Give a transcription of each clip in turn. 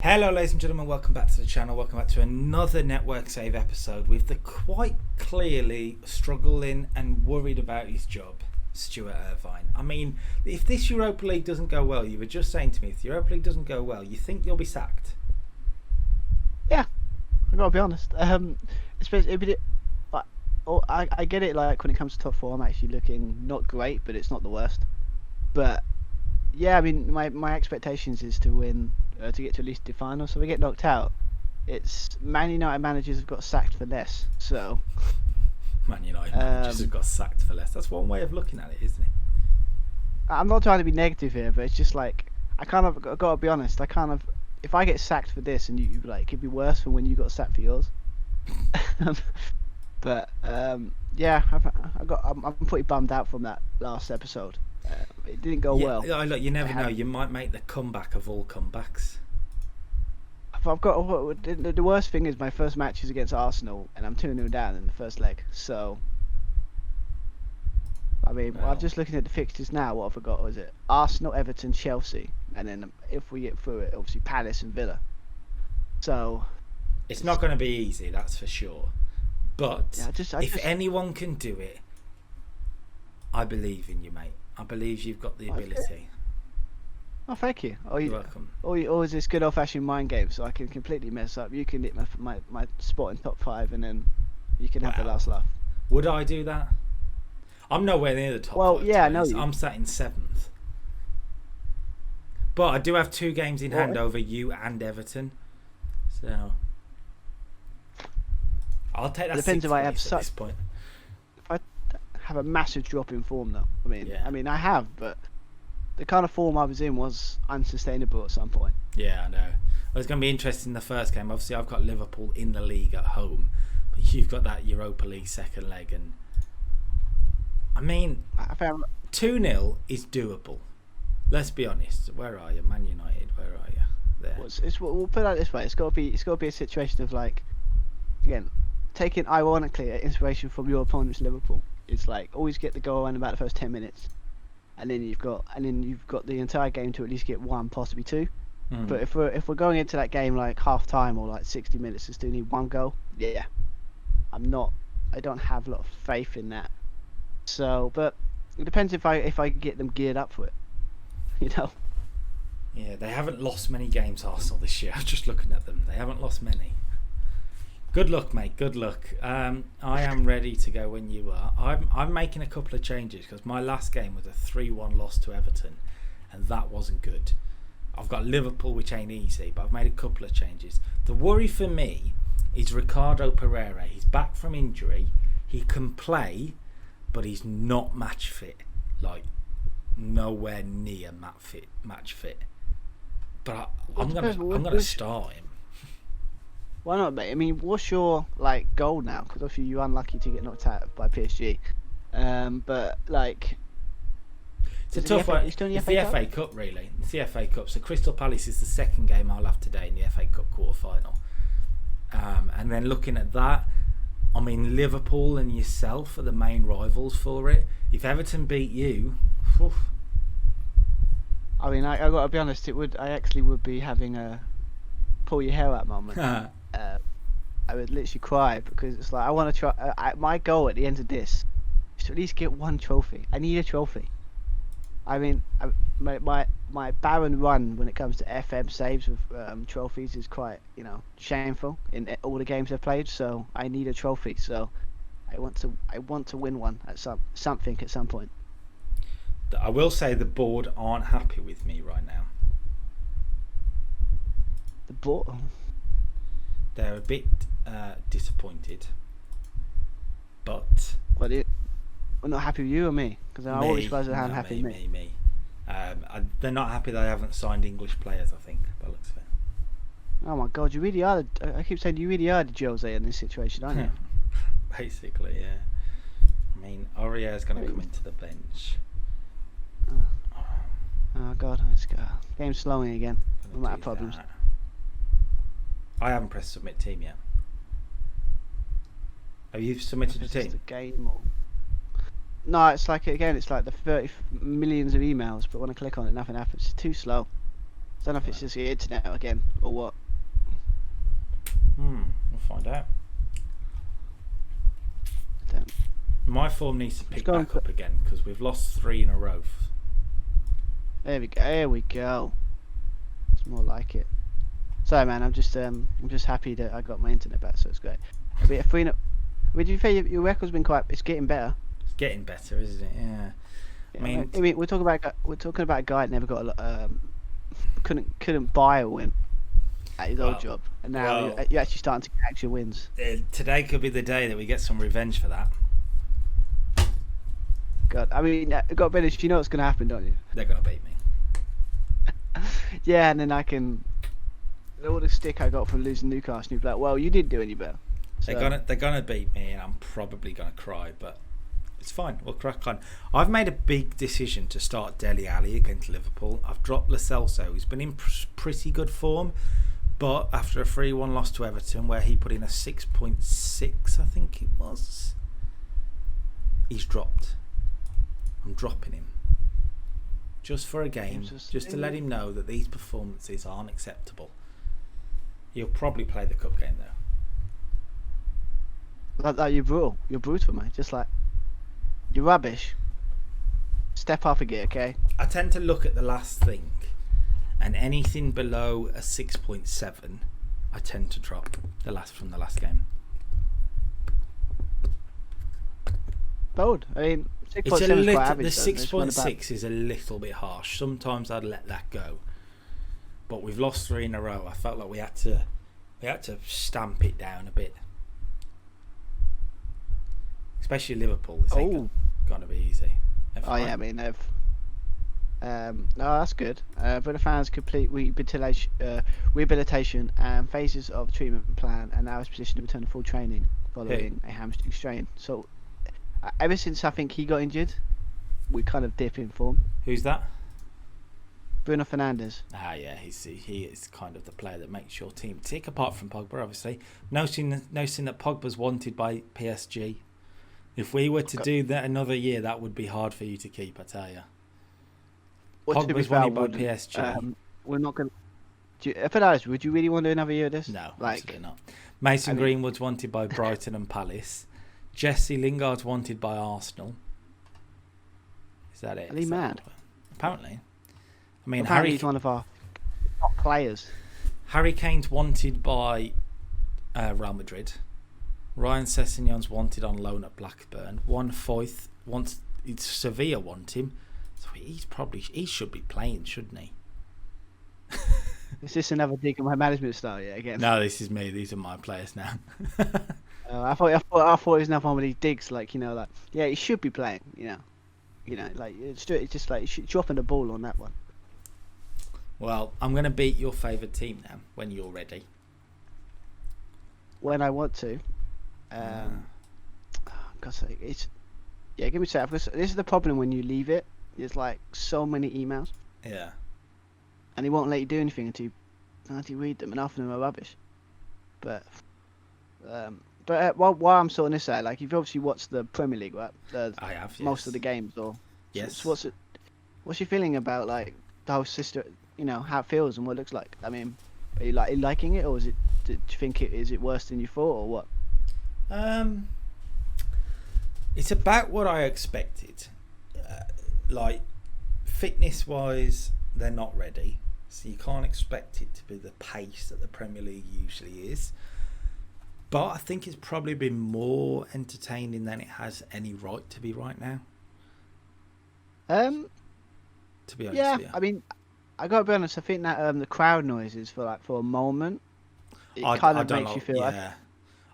Hello ladies and gentlemen, welcome back to the channel, welcome back to another Network Save episode with the quite clearly struggling and worried about his job, Stuart Irvine. I mean, if this Europa League doesn't go well, you were just saying to me, if the Europa League doesn't go well, you think you'll be sacked? Yeah, I gotta be honest. Especially, I get it, like when it comes to top four, I'm actually looking not great, but it's not the worst. But yeah, I mean, my expectations is to win, to get to at least the final. So if we get knocked out, it's Man United managers have got sacked for less. So Man United managers have got sacked for less. That's one way of looking at it, isn't it? I'm not trying to be negative here, but it's just like I kind of gotta be honest. If I get sacked for this, and you like, it'd be worse than when you got sacked for yours. But yeah, I'm pretty bummed out from that last episode. It didn't go well. Look, you never know. You might make the comeback of all comebacks. The worst thing is my first match is against Arsenal, and I'm 2-0 down in the first leg. So, I mean, I'm just looking at the fixtures now. What have I got? Was it Arsenal, Everton, Chelsea, and then if we get through it, obviously Palace and Villa. So, it's not going to be easy, that's for sure. But yeah, if anyone can do it, I believe in you, mate. I believe you've got the ability. Oh, thank you. You're welcome. Or is this good old-fashioned mind game, so I can completely mess up? You can hit my spot in top 5, and then you can have the last laugh. Would I do that? I'm nowhere near the top 5. Well, yeah, I know you. I'm sat in 7th. But I do have 2 games in hand over you and Everton. So I'll take that. Depends if I have at this point. Have a massive drop in form though. I mean I have, but the kind of form I was in was unsustainable at some point. Yeah, I know. Well, it's going to be interesting in the first game. Obviously I've got Liverpool in the league at home, but you've got that Europa League second leg, and I mean 2-0 is doable. Let's be honest. Where are you? Man United, where are you? There. We'll put it out this way. It's got to be a situation of, like, again, taking ironically inspiration from your opponent's Liverpool. It's like always get the goal in about the first 10 minutes, and then you've got the entire game to at least get 1, possibly 2. But if we're going into that game like half time or like 60 minutes and still need 1 goal, yeah, I don't have a lot of faith in that. So, but it depends if I get them geared up for it, you know. Yeah, they haven't lost many games, Arsenal, this year. I was just looking at them. They haven't lost many. Good luck, mate. Good luck. I am ready to go when you are. I'm making a couple of changes because my last game was a 3-1 loss to Everton, and that wasn't good. I've got Liverpool, which ain't easy, but I've made a couple of changes. The worry for me is Ricardo Pereira. He's back from injury. He can play, but he's not match fit. Like, nowhere near match fit. But I'm gonna start him. Why not, mate? I mean, what's your like goal now? Because obviously you're unlucky to get knocked out by PSG. But like, it's a tough one. It's the FA Cup, really. It's the FA Cup. So Crystal Palace is the second game I'll have today in the FA Cup quarter-final. And then looking at that, I mean, Liverpool and yourself are the main rivals for it. If Everton beat you, whew. I mean, I got to be honest. I actually would be having a pull your hair out moment. I would literally cry because it's like I want to try. My goal at the end of this is to at least get 1 trophy. I need a trophy. I mean, my barren run when it comes to FM saves with trophies is quite, shameful in all the games I've played. So I need a trophy. So I want to win one at something at some point. I will say the board aren't happy with me right now. The board? They're a bit disappointed, but we're not happy with you or me, because I always supposed to have happy with me. They're not happy they haven't signed English players, I think, by the looks of it. Oh my God, you really are. I keep saying you really are the Jose in this situation, aren't you? Basically, yeah. I mean, Aurier's going to come into the bench. Oh God, it's game's slowing again. I'm out of problems. I haven't pressed submit team yet. Have you submitted a team? The game or... No, it's like the 30 millions of emails, but when I click on it, nothing happens. It's too slow. don't know if it's just the internet again or what. We'll find out. My form needs to pick back up again because we've lost 3 in a row. There we go. There we go. It's more like it. Sorry, man. I'm just happy that I got my internet back, so it's great. But if we, would you say your record's been quite? It's getting better. It's getting better, isn't it? Yeah. I mean, we're talking about a guy that never got a lot. Couldn't buy a win at his old job, and now you're actually starting to get actual wins. Today could be the day that we get some revenge for that. God, I mean, got British. You know what's going to happen, don't you? They're going to beat me. Yeah, and then I can. All the stick I got from losing Newcastle, you'd be like, well, you didn't do any better. So. They're gonna beat me, and I'm probably gonna cry, but it's fine. We'll crack on. I've made a big decision to start Dele Alli against Liverpool. I've dropped Lo Celso. He's been in pretty good form, but after a 3-1 loss to Everton, where he put in a 6.6, I think it was, he's dropped. I'm dropping him just for a game, just to let him know that these performances aren't acceptable. He'll probably play the cup game though. Like you're brutal. You're brutal, mate. Just like you're rubbish. Step up a gear, okay? I tend to look at the last thing, and anything below a 6.7, I tend to drop from the last game. Bold. I mean, 6.7 it's a is little. quite average, the 6.6 is a little bit harsh. Sometimes I'd let that go, but we've lost 3 in a row. I felt like we had to stamp it down a bit. Especially Liverpool. This ain't gonna be easy. Oh yeah, I mean they've. No, that's good. But the fans complete rehabilitation and phases of treatment plan, and now is positioned to return to full training following a hamstring strain. So, ever since I think he got injured, we kind of dip in form. Who's that? Bruno Fernandes. Yeah, he is kind of the player that makes your team tick. Apart from Pogba, obviously, noticing that Pogba's wanted by PSG. If we were to do that another year, that would be hard for you to keep, I tell you. Pogba's wanted by PSG. We're not going to... Fernandes, would you really want to do another year of this? No, absolutely not. Mason Greenwood's wanted by Brighton and Palace. Jesse Lingard's wanted by Arsenal. Is that it? Are they mad? Apparently. I mean, apparently he's one of our top players. Harry Kane's wanted by Real Madrid. Ryan Sessegnon's wanted on loan at Blackburn. One Foyth wants Sevilla want him, so he should be playing, shouldn't he? Is this another dig on my management style yet again? No, this is me. These are my players now. I thought it was another one of these digs, like yeah, he should be playing, like it's just like dropping the ball on that one. Well, I'm going to beat your favourite team now when you're ready. When I want to. God's sake, give me a sec. This is the problem when you leave it. There's like so many emails. Yeah. And he won't let you do anything until you read them, and half of them are rubbish. But while I'm sorting this out, like you've obviously watched the Premier League, right? I have. Yes. Most of the games, or yes. So what's your feeling about like the whole system? How it feels and what it looks like. I mean, are you liking it, or do you think is it worse than you thought, or what? It's about what I expected. Like fitness-wise, they're not ready, so you can't expect it to be the pace that the Premier League usually is. But I think it's probably been more entertaining than it has any right to be right now. To be honest with you. I mean, I gotta be honest. I think that the crowd noises for a moment, it kind of makes you feel like.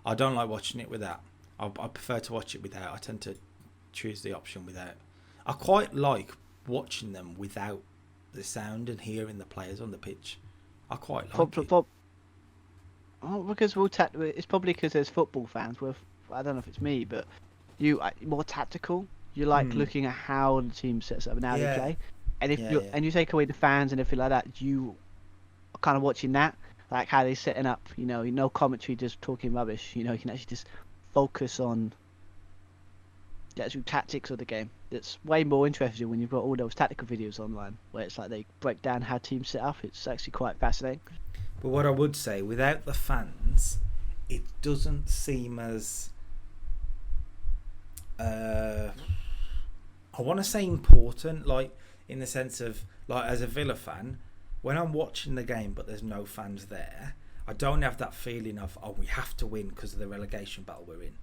I don't like watching it without. I prefer to watch it without. I tend to choose the option without. I quite like watching them without the sound and hearing the players on the pitch. I quite like it. Because it's probably because there's football fans. I don't know if it's me, but you more tactical. You like looking at how the team sets up and how they play. And if you take away the fans and everything like that, you are kind of watching that, like how they're setting up. No commentary, just talking rubbish. You can actually just focus on the actual tactics of the game. It's way more interesting when you've got all those tactical videos online, where it's like they break down how teams set up. It's actually quite fascinating. But what I would say, without the fans, it doesn't seem as I want to say important, like in the sense of, like, as a Villa fan, when I'm watching the game but there's no fans there, I don't have that feeling of, oh, we have to win because of the relegation battle we're in.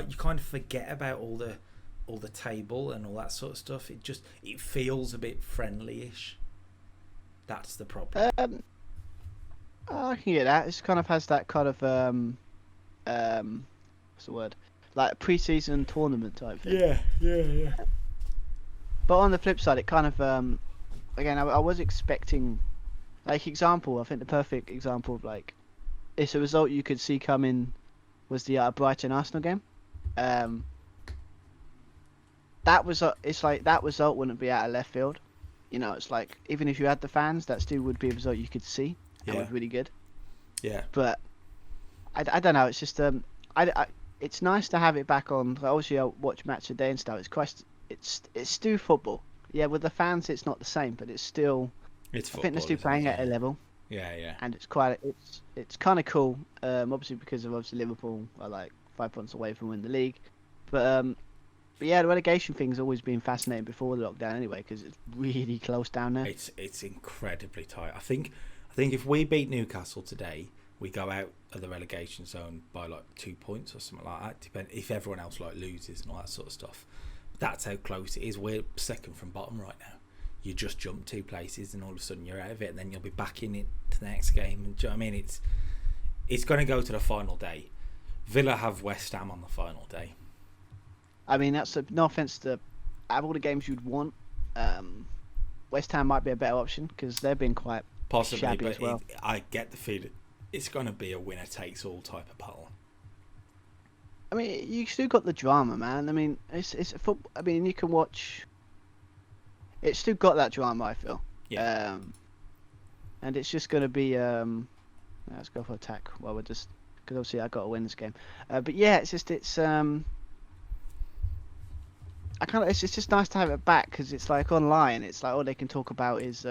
You kind of forget about all the table and all that sort of stuff. It feels a bit friendly-ish. That's the problem. I can get that. It kind of has that kind of what's the word? Like a pre-season tournament type thing. Yeah. But on the flip side, it kind of again, I was expecting, like, example. I think the perfect example of, like, it's a result you could see coming was the Brighton Arsenal game. That was it's like that result wouldn't be out of left field. You know, it's like even if you had the fans, that still would be a result you could see. That was really good. Yeah. But I don't know. It's just it's nice to have it back on. Obviously, I watch Match a Day and stuff. It's still football. Yeah, with the fans, it's not the same, but it's still. It's football. I think they're still playing at a level. Yeah. And it's kind of cool. Obviously because of Liverpool are like 5 points away from winning the league, but yeah, the relegation thing's always been fascinating before the lockdown anyway, because it's really close down there. It's incredibly tight. I think if we beat Newcastle today, we go out of the relegation zone by like 2 points or something like that. Depend if everyone else like loses and all that sort of stuff. That's how close it is. We're second from bottom right now. You just jump 2 places and all of a sudden you're out of it, and then you'll be back in it to the next game. And do you know what I mean? It's going to go to the final day. Villa have West Ham on the final day. I mean, that's no offense to, out of all the games you'd want, West Ham might be a better option because they've been quite possibly, but as well. I get the feeling it's going to be a winner takes all type of battle. I mean, you still got the drama, man. I mean, it's a football. I mean, you can watch. It's still got that drama, I feel. Yeah. And it's just going to be. Let's go for attack. Well, we're just because obviously I got to win this game. But yeah, it's just it's just nice to have it back because it's like online. It's like all they can talk about is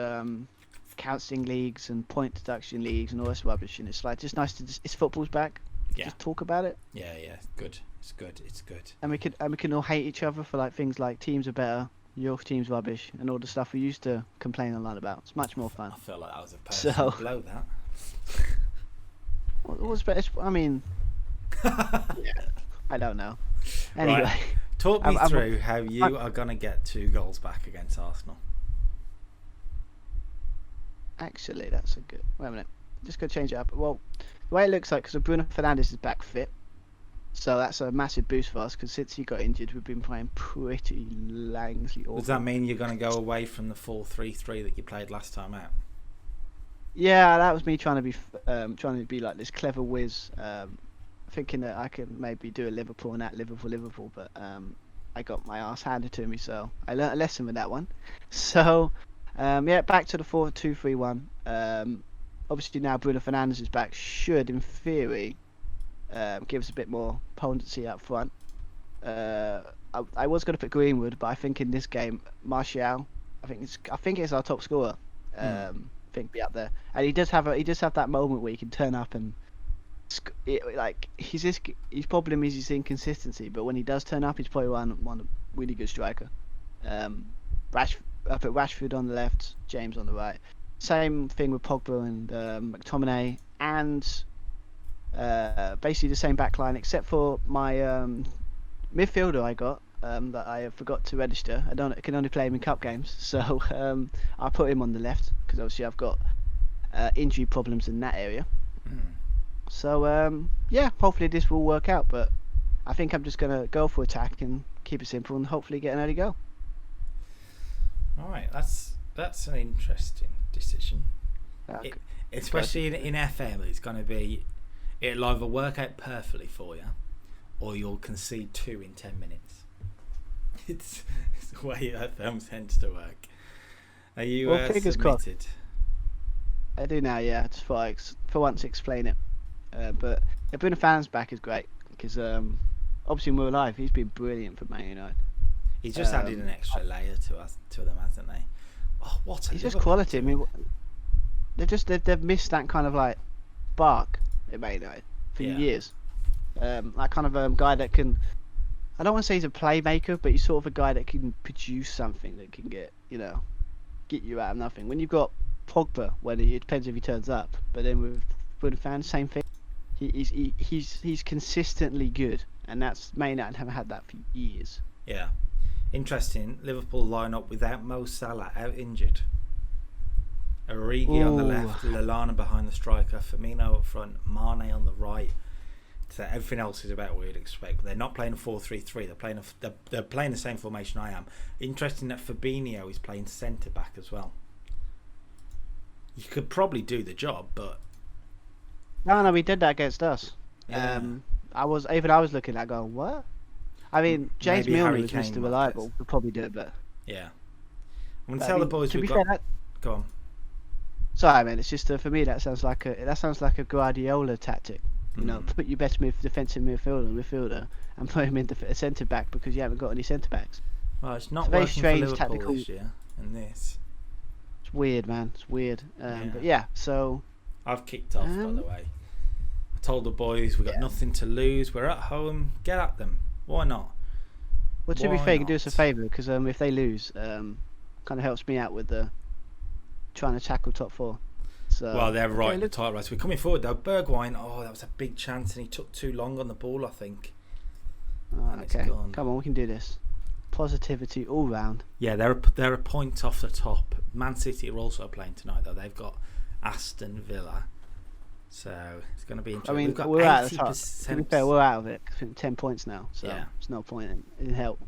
counselling leagues and point deduction leagues and all this rubbish. And it's like just nice to it's football's back. Just talk about it. Yeah. Good. It's good. And we can all hate each other for like things like teams are better, your team's rubbish, and all the stuff we used to complain online about. It's much more fun. I feel like that was a personal blow. That. What's better? I mean, I don't know. Anyway. Right. Talk me through how you are going to get 2 goals back against Arsenal. Actually, that's a good... Wait a minute. Just going to change it up. Well, the way it looks like, because Bruno Fernandes is back fit, so that's a massive boost for us, because since he got injured, we've been playing pretty langsly awful. Does that mean you're going to go away from the 4-3-3 that you played last time out? Yeah, that was me trying to be like this clever whiz, thinking that I could maybe do a Liverpool and at Liverpool, but I got my ass handed to me, so I learnt a lesson with that one. So yeah, back to the 4-2-3-1. Obviously now Bruno Fernandes is back, should in theory give us a bit more potency up front. I was going to put Greenwood, but I think in this game Martial, I think it's our top scorer. I think be up there, and he does have that moment where he can turn up and. Like his problem is his inconsistency, but when he does turn up, he's probably one a really good striker. I put Rashford on the left, James on the right. Same thing with Pogba and McTominay, and basically the same backline except for my midfielder I got that I forgot to register. I can only play him in cup games, so I put him on the left because obviously I've got injury problems in that area. So yeah, hopefully this will work out, but I think I'm just gonna go for attack and keep it simple and hopefully get an early goal. All right, that's an interesting decision. Especially in FM, it's gonna be it'll either work out perfectly for you, or you'll concede 2 in 10 minutes. It's the way FM tends to work. Are you fingers submitted? Crossed. I do now, yeah. Just for once explain it. But Bruno Fernandes back is great because obviously in real life, he's been brilliant for Man United. He's just added an extra layer to them, hasn't he? Oh, what a He's just Liverpool quality. I team. mean, they've missed that kind of like spark at Man United for years. That kind of guy that can. I don't want to say he's a playmaker, but he's sort of a guy that can produce something that can get you out of nothing. When you've got Pogba, it depends if he turns up, but then with Foden, same thing. He's consistently good, and that's Man United haven't had that for years. Yeah, interesting. Liverpool line up without Mo Salah out injured. Origi on the left, Lallana behind the striker, Firmino up front, Mane on the right. So everything else is about what you'd expect. But they're not playing a 4-3-3. They're playing the same formation I am. Interesting that Fabinho is playing centre back as well. You could probably do the job, but no, we did that against us. Yeah. I was looking at going, what? I mean, James Maybe Milner Harry was Kane Mr. might Reliable. Could probably do it, but yeah. I'm gonna tell the boys we've got. Go on. Sorry, man. It's just for me that sounds like a Guardiola tactic. You know, put your best defensive midfielder, and put him in the centre back because you haven't got any centre backs. Well, it's not It's a very working strange for Liverpool tactical. this year. In this, It's weird, man. It's weird. But yeah, so I've kicked off, by the way. I told the boys we've got nothing to lose. We're at home. Get at them. Why not? well, to be Why fair, you can do not? us a favour because if they lose, kind of helps me out with the trying to tackle top four. So Well, they're right in the title race. We're coming forward though. Bergwijn, that was a big chance, and he took too long on the ball, I think. And it's okay, gone. come on, we can do this. Positivity all round. Yeah, they're a point off the top. Man City are also playing tonight though. They've got Aston Villa, so it's going to be I interesting. mean, We've got we're out of the top. 80%. To be fair, we're out of it. I think 10 points now, so Yeah. there's no point in help.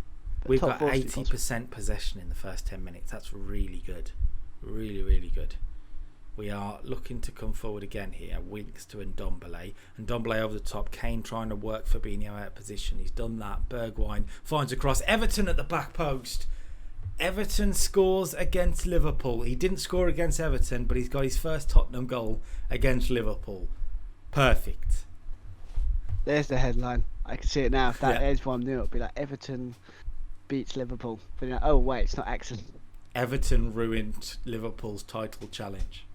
But We've top got four's still possible. 80% possession in the first 10 minutes. That's really good. Really, really good. We are looking to come forward again here. Winks to Ndombele. Ndombele over the top. Kane trying to work Fabinho out of position. He's done that. Bergwijn finds a cross. Everton at the back post. Everton scores against Liverpool. He didn't score against Everton, but he's got his first Tottenham goal against Liverpool. Perfect. There's the headline. I can see it now. If that Yeah. is what I'm doing, it'll be like Everton beats Liverpool. But you're like, oh wait, it's not excellent. Everton ruined Liverpool's title challenge.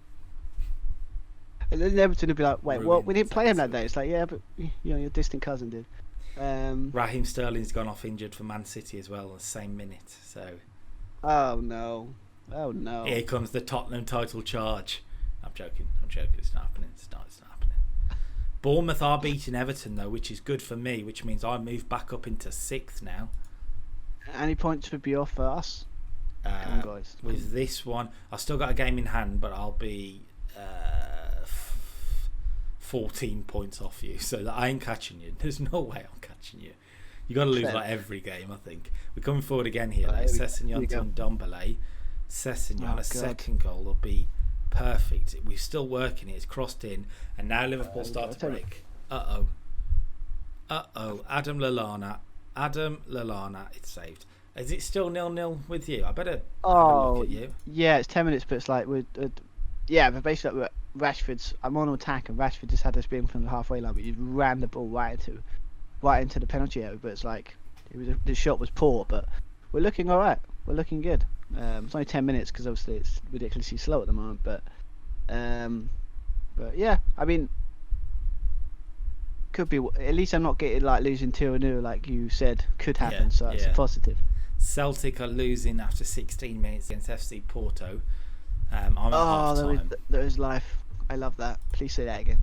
And then Everton would be like, wait, what? We Ruined didn't play him that Everton. day. It's like, yeah, but your distant cousin did. Raheem Sterling's gone off injured for Man City as well in the same minute. So Oh no. here comes the Tottenham title charge. I'm joking. It's not happening. It's not happening. Bournemouth are beating Everton though, which is good for me, which means I move back up into 6th now. Any points would be off for us. Come on, guys. With this one, I've still got a game in hand, but I'll be 14 points off you, so that I ain't catching you. There's no way I'm catching you. You got to lose Fair. like every game, I think. We're coming forward again here. Right, Like here Sessegnon we to go. Ndombele. Sessegnon, Oh, a God. second goal will be perfect. We're still working it. It's crossed in, and now Liverpool start to tell you- break. Uh-oh. Adam Lallana. It's saved. Is it still 0-0 with you? I better have a look at you. Yeah, it's 10 minutes, but it's like but basically like, Rashford's. I'm on attack, and Rashford just had to spin from the halfway line, but he ran the ball right into the penalty area. But it's like the shot was poor, but we're looking all right. We're looking good. It's only 10 minutes because obviously it's ridiculously slow at the moment, but yeah, I mean, could be. At least I'm not getting like losing 2-0 like you said could happen. Yeah, so that's yeah. a positive. Celtic are losing after 16 minutes against FC Porto. I'm at half time. There is life. I love that. Please say that again.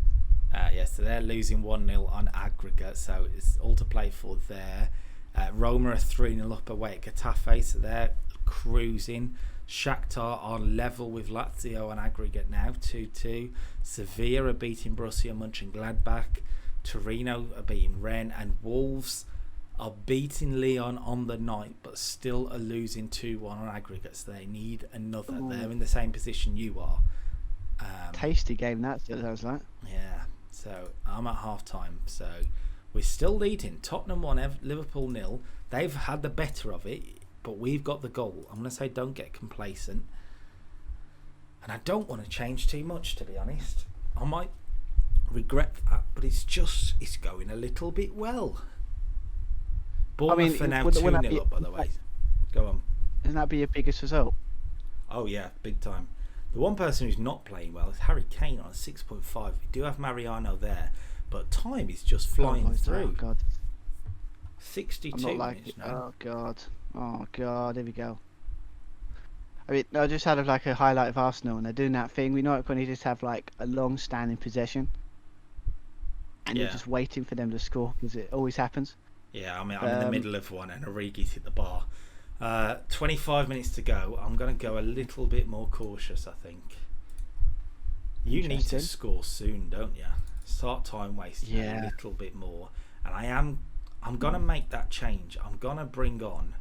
Yes, so they're losing 1-0 on aggregate, so it's all to play for there. Roma are 3-0 up away at Getafe, so they're cruising. Shakhtar are level with Lazio on aggregate now, 2-2. Sevilla are beating Borussia Mönchengladbach. Torino are beating Rennes, and Wolves are beating Lyon on the night, but still are losing 2-1 on aggregate, so they need another. Ooh. They're in the same position you are. Tasty game that still sounds like. Yeah, so I'm at half time, so we're still leading. Tottenham 1, Liverpool 0. They've had the better of it, but we've got the goal. I'm going to say don't get complacent, and I don't want to change too much, to be honest. I might regret that, but it's going a little bit well. Bournemouth are now 2-0 up, by the way. Go on. Isn't that be your biggest result? Oh, yeah, big time. The one person who's not playing well is Harry Kane on 6.5. We do have Mariano there, but time is just flying through. Oh, God. 62 minutes now. Oh, God. Here we go. I mean, I just had like a highlight of Arsenal, and they're doing that thing. We know it when you just have like a long-standing possession, and you're just waiting for them to score, because it always happens. Yeah, I mean, I'm in the middle of one, and Origi's hit the bar. 25 minutes to go. I'm going to go a little bit more cautious, I think. You need to score soon, don't you? Start time wasting a little bit more. And I'm going to make that change. I'm going to bring on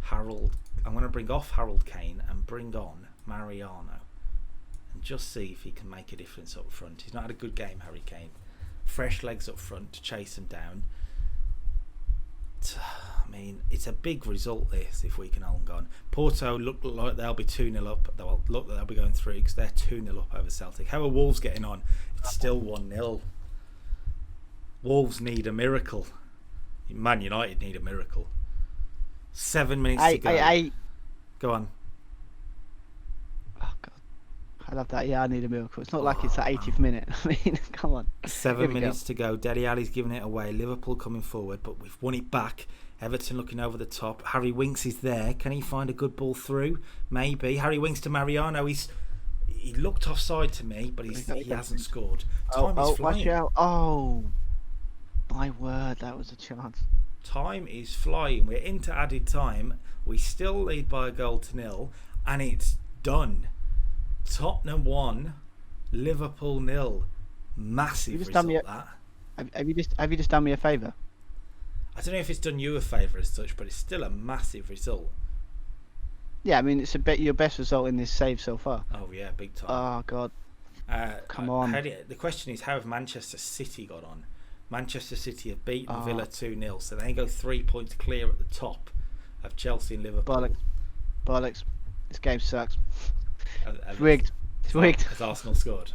Harold. I'm going to bring off Harold Kane and bring on Mariano. And just see if he can make a difference up front. He's not had a good game, Harry Kane. Fresh legs up front to chase him down. I mean, it's a big result, this, if we can hold on. Porto look like they'll be 2-0 up. They'll look like they'll be going through because they're 2-0 up over Celtic. How are Wolves getting on? It's still 1-0. Wolves need a miracle. Man United need a miracle. 7 minutes to go. Go on. Oh, God. I love that. Yeah, I need a miracle. It's not like it's the 80th minute. I mean, come on. 7 minutes to go. Dele Alli's giving it away. Liverpool coming forward, but we've won it back. Everton looking over the top. Harry Winks is there. Can he find a good ball through? Maybe. Harry Winks to Mariano. He looked offside to me, but he hasn't scored. Time is flying. Watch out. Oh, my word, that was a chance. Time is flying. We're into added time. We still lead by a goal to 0, and it's done. Tottenham 1, Liverpool 0. Massive result, that. Have you just done me a favour? I don't know if it's done you a favour as such, but it's still a massive result. Yeah, I mean, it's your best result in this save so far. Oh yeah, big time. Oh God. Come on. The question is, how have Manchester City got on? Manchester City have beaten Villa 2-0, so they go 3 points clear at the top of Chelsea and Liverpool. Bollocks. This game sucks. It's rigged. It's rigged. Has Arsenal scored?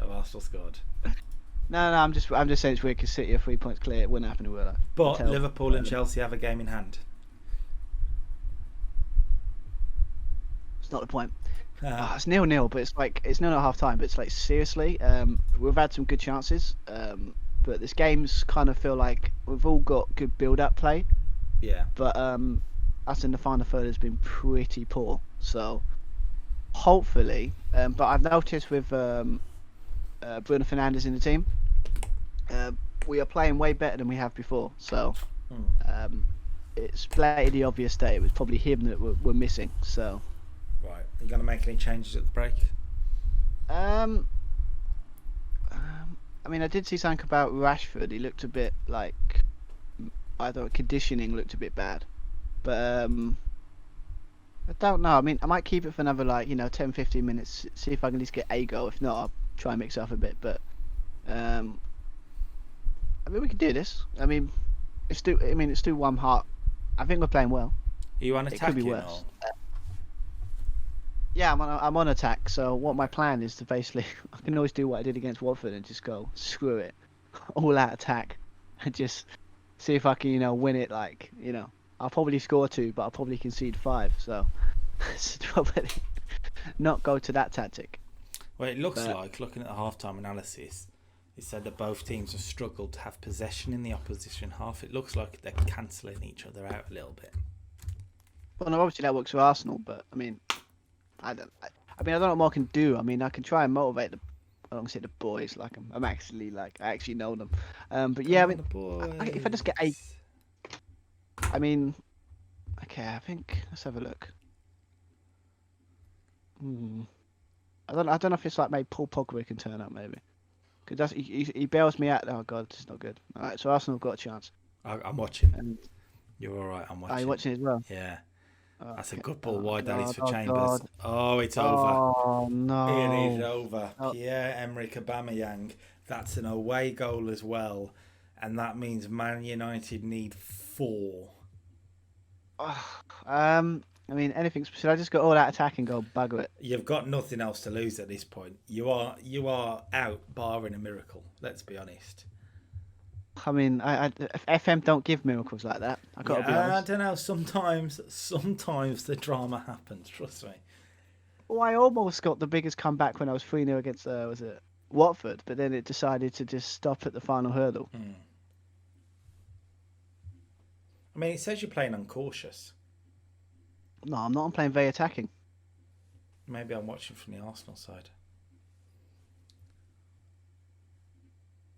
No, I'm just saying it's weird because City are 3 points clear. It wouldn't happen to Villa. But Liverpool and Chelsea have a game in hand. It's not the point. It's 0-0, but it's 0-0 at half time. But it's like, seriously, we've had some good chances. But this game's kind of feel like we've all got good build-up play. Yeah. But us in the final third has been pretty poor. So hopefully, but I've noticed with Bruno Fernandes in the team, we are playing way better than we have before. So it's blatantly obvious that it was probably him that we're missing. So. Right. Are you going to make any changes at the break? I mean, I did see something about Rashford. He looked a bit like, I thought conditioning looked a bit bad. But I don't know. I mean, I might keep it for another 10-15 minutes. See if I can at least get a goal. If not, I'll try and mix it up a bit. But I mean, we can do this. I mean, it's still 1-1. I think we're playing well. Are you on attack? It could be worse. Yeah, I'm on attack. So what my plan is to basically, I can always do what I did against Watford and just go screw it, all out attack, and just see if I can win it. I'll probably score 2, but I'll probably concede 5. So probably not go to that tactic. Well, it looks like, looking at the half-time analysis, it said that both teams have struggled to have possession in the opposition half. It looks like they're cancelling each other out a little bit. Well, no, obviously that works for Arsenal, but I mean, I don't know what more I can do. I mean, I can try and motivate alongside the boys. I'm actually I actually know them. But yeah, I mean, if I just get I mean, okay, I think let's have a look. I don't know if it's maybe Paul Pogba can turn up maybe, because he bails me out. Oh God, it's not good. All right, so Arsenal have got a chance. I'm watching. You're all right. I'm watching. Are you watching as well? Yeah. That's a good ball wide. That is for Chambers. God. Oh, it's over. Oh no! It is over. Pierre-Emerick Aubameyang. That's an away goal as well, and that means Man United need 4. I mean, anything. Should I just go all out attack and go bugger it? You've got nothing else to lose at this point. You are out, barring a miracle. Let's be honest. I mean, FM don't give miracles like that. I gotta be I honest. don't know. Sometimes the drama happens. Trust me. Well, I almost got the biggest comeback when I was 3-0 against was it Watford, but then it decided to just stop at the final hurdle. I mean, it says you're playing uncautious. No, I'm not. I'm playing very attacking. Maybe I'm watching from the Arsenal side.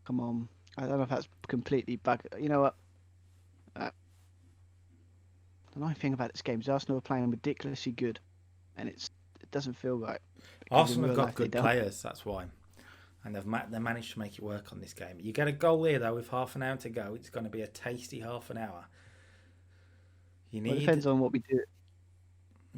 Come on. I don't know if that's completely bug. You know what? The annoying thing about this game is Arsenal are playing ridiculously good, and it doesn't feel right. Arsenal have got good players, that's why. And they managed to make it work on this game. You get a goal here, though, with half an hour to go. It's going to be a tasty half an hour. It depends on what we do.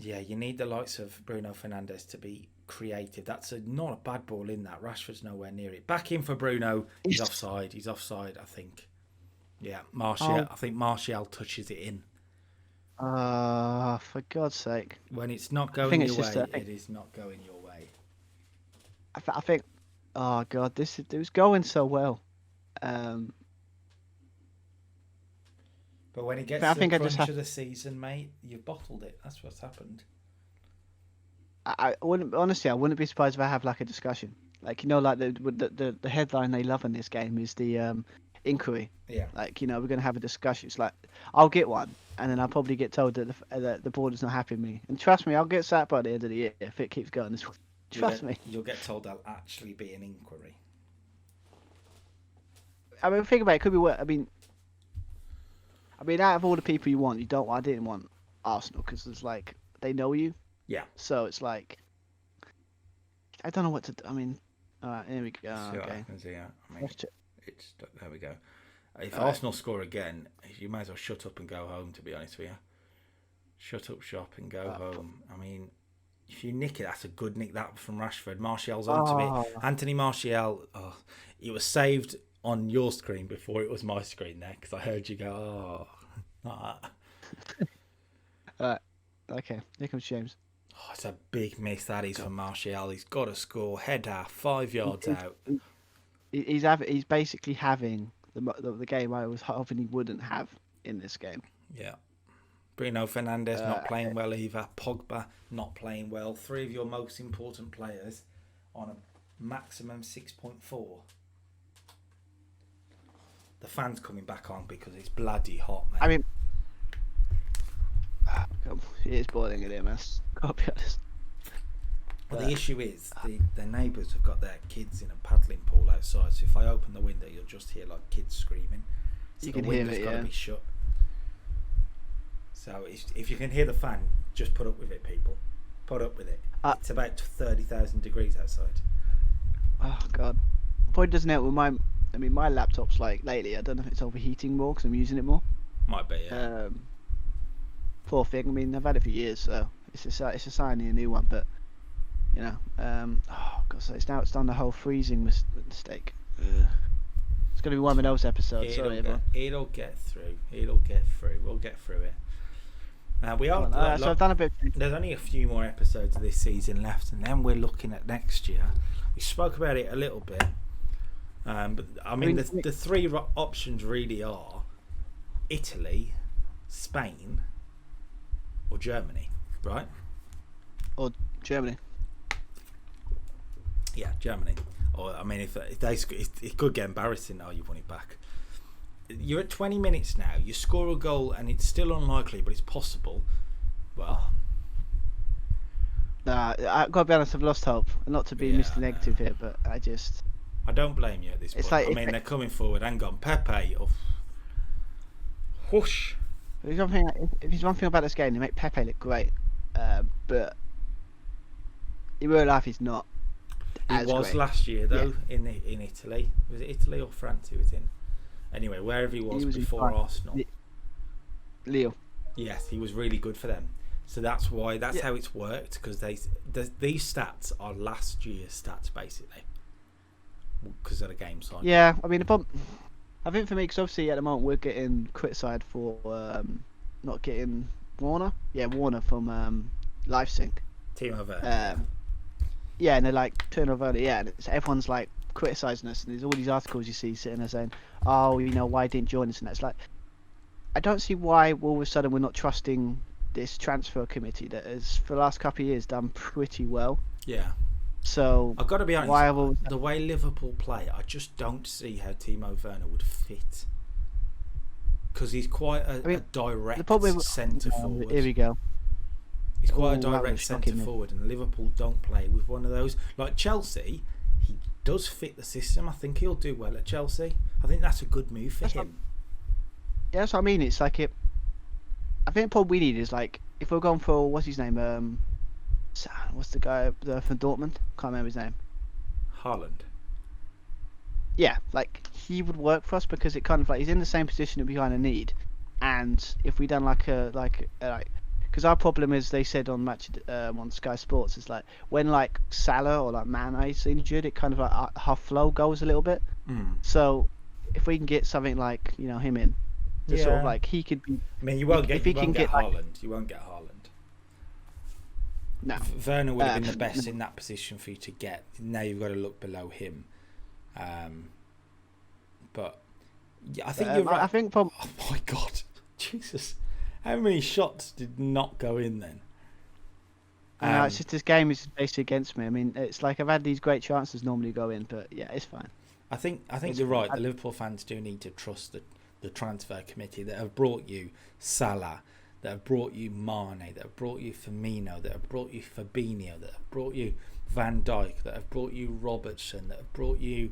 Yeah, you need the likes of Bruno Fernandes to be creative. That's not a bad ball in that. Rashford's nowhere near it. Back in for Bruno. He's offside. He's offside, I think. Yeah, Martial. I think Martial touches it in. For God's sake. When it's not going your way, it is not going your way. I think, oh God, it was going so well. But when it gets to the crunch of the season, mate, you've bottled it. That's what's happened. I wouldn't be surprised if I have like a discussion. Like, you know, like the headline they love in this game is the inquiry. Yeah. Like, you know, we're going to have a discussion. It's like, I'll get one, and then I'll probably get told that the board is not happy with me. And trust me, I'll get sacked by the end of the year if it keeps going this way. Trust me. You'll get told there'll actually be an inquiry. I mean, think about it. It could be worse. I mean, out of all the people you want, I didn't want Arsenal because it's like they know you. Yeah. So it's like, I don't know what to do. I mean, all right, here we go. See what happens here. I mean, there we go. If Arsenal score again, you might as well shut up and go home, to be honest with you. Shut up shop and go home. I mean, if you nick it, that's a good nick that from Rashford. Martial's onto me. Anthony Martial, it was saved on your screen before it was my screen there, because I heard you go, not that. Okay, here comes James. Oh, it's a big miss that is from Martial. He's got to score. Header, 5 yards out. He's basically having the game I was hoping he wouldn't have in this game. Yeah. Bruno Fernandes not playing well either. Pogba not playing well. 3 of your most important players on a maximum 6.4. The fans coming back on because it's bloody hot, man. I mean, it is boiling in here, man. Gotta be honest. Well, the issue is the neighbours have got their kids in a paddling pool outside. So if I open the window, you'll just hear like kids screaming. So you the can hear window's it, got to be shut. So if you can hear the fan, just put up with it, people. Put up with it. It's about 30,000 degrees outside. Oh God. Point doesn't help with my laptop's like lately. I don't know if it's overheating more because I'm using it more. Might be. Yeah. Poor thing. I mean, I've had it for years, so it's a sign of a new one. But you know, oh God, so it's done the whole freezing mistake. It's gonna be one of those episodes. Sorry, everyone. It'll get through. It'll get through. We'll get through it. We are. So I've done a bit. There's only a few more episodes of this season left, and then we're looking at next year. We spoke about it a little bit, but I mean the three options really are Italy, Spain, or Germany, right? Or Germany. Yeah, Germany. Or I mean, if it could get embarrassing now. You've won it back. You're at 20 minutes now. You score a goal, and it's still unlikely, but it's possible. Well, nah, I gotta be honest. I've lost hope. Not to be Mr. Negative here, but I don't blame you at this point. I mean, they're coming forward. Hang on, Pepe. Whoosh. If there's one thing about this game, they make Pepe look great, but in real life, he's not. He was great last year, though, in Italy. Was it Italy or France he was in? Anyway, wherever he was before Arsenal. Lille. Yes, he was really good for them. So that's how it's worked, because these stats are last year's stats, basically, because of the game side. Yeah, I mean, I think for me, because obviously at the moment we're getting criticised for not getting Warner. Yeah, Warner from LiveSync. Team of yeah, and they're like turnover. Yeah, and everyone's like criticising us, and there's all these articles you see sitting there saying, "Oh, why didn't you join us?" And that's like, I don't see why all of a sudden we're not trusting this transfer committee that has, for the last couple of years, done pretty well. Yeah. So I've got to be honest. The way Liverpool play, I just don't see how Timo Werner would fit. Because he's quite a direct centre forward. Here we go. He's quite a direct centre forward, and Liverpool don't play with one of those. Like Chelsea, he does fit the system. I think he'll do well at Chelsea. I think that's a good move for him. Yeah, that's what I mean. It's like it. I think the problem we need is like if we're going for what's his name? What's the guy from Dortmund? Can't remember his name. Haaland. Yeah, like he would work for us because it kind of like he's in the same position that we kind of need, and if we done because our problem is they said on on Sky Sports is like when like Salah or like Mane's injured, it kind of like our flow goes a little bit. So if we can get something like him in, sort of like he could be. I mean, you won't get Haaland. You won't get Haaland. No. Werner would have been the best in that position for you to get. Now you've got to look below him. But yeah, I think you're right. Oh my God, Jesus! How many shots did not go in then? It's just this game is basically against me. I mean, it's like I've had these great chances normally go in, but yeah, it's fine. I think you're right. The Liverpool fans do need to trust the transfer committee that have brought you Salah, that have brought you Mane, that have brought you Firmino, that have brought you Fabinho, that have brought you Van Dijk, that have brought you Robertson, that have brought you,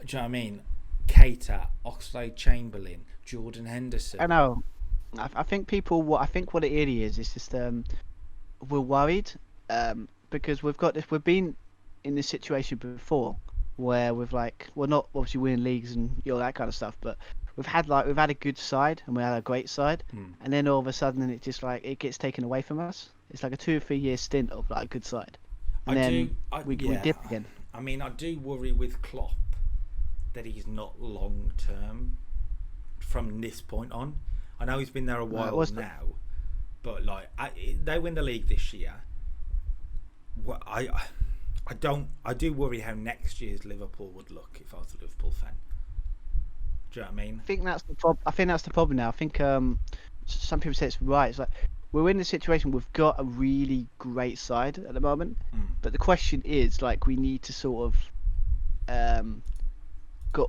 do you know what I mean, Keita, Oxlade-Chamberlain, Jordan Henderson. I know. I think what it really is just we're worried because we've been in this situation before where we've we're not obviously winning leagues and all that kind of stuff, but we've had a good side and we had a great side, and then all of a sudden it just it gets taken away from us. It's like a 2 or 3 year stint of a good side, and we dip again. I mean, I do worry with Klopp that he's not long term from this point on. I know he's been there a while now, but they win the league this year. I do worry how next year's Liverpool would look if I was a Liverpool fan. Do you know what I mean? I think that's the problem now. I think some people say it's right. It's like we're in a situation we've got a really great side at the moment, but the question is we need to sort of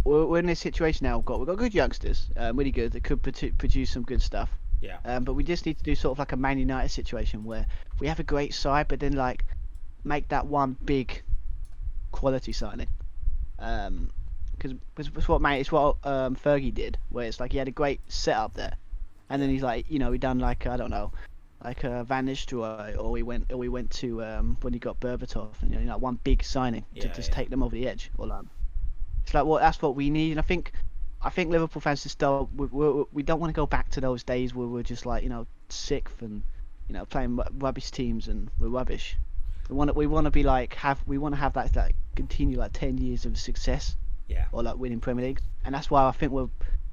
we're in this situation now. We've got good youngsters, really good that could produce some good stuff. Yeah. But we just need to do sort of like a Man United situation where we have a great side, but then make that one big quality signing. Because it's what Fergie did, where it's he had a great setup there, and then he's he done I don't know, Van Nistelrooy, or we went to when he got Berbatov, and one big signing to take them over the edge, or it's that's what we need. And I think Liverpool fans just we don't want to go back to those days where we're just sixth and playing rubbish teams and we're rubbish. We want to be have that continue 10 years of success. Yeah. Or winning Premier League, and that's why I think we're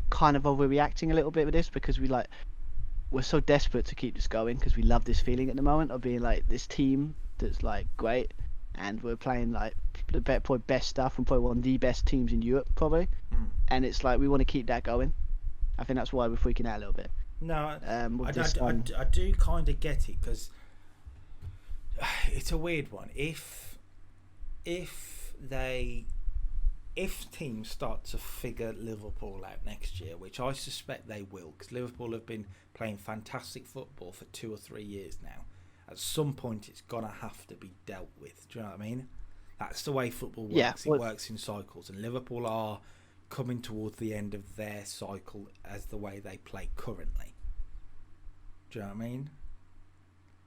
kind of overreacting a little bit with this, because we're so desperate to keep this going because we love this feeling at the moment of being this team that's great, and we're playing the probably best stuff and probably one of the best teams in Europe probably, and it's we want to keep that going. I think that's why we're freaking out a little bit. No, I do kind of get it, because it's a weird one. If teams start to figure Liverpool out next year, which I suspect they will, because Liverpool have been playing fantastic football for 2 or 3 years now, at some point it's going to have to be dealt with. Do you know what I mean? That's the way football works. Yeah, it works in cycles, and Liverpool are coming towards the end of their cycle as the way they play currently. Do you know what I mean?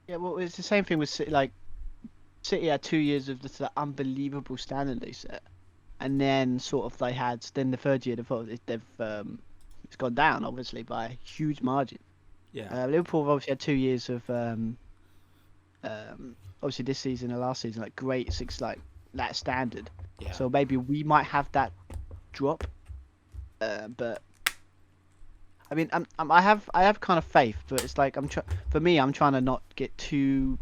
Yeah, well, it's the same thing with City. City had 2 years of this unbelievable standard they set. And then then the third year it's gone down obviously by a huge margin. Yeah. Liverpool have obviously had 2 years of obviously this season and last season great that standard. Yeah. So maybe we might have that drop, but I mean I have kind of faith, but it's I'm trying to not get too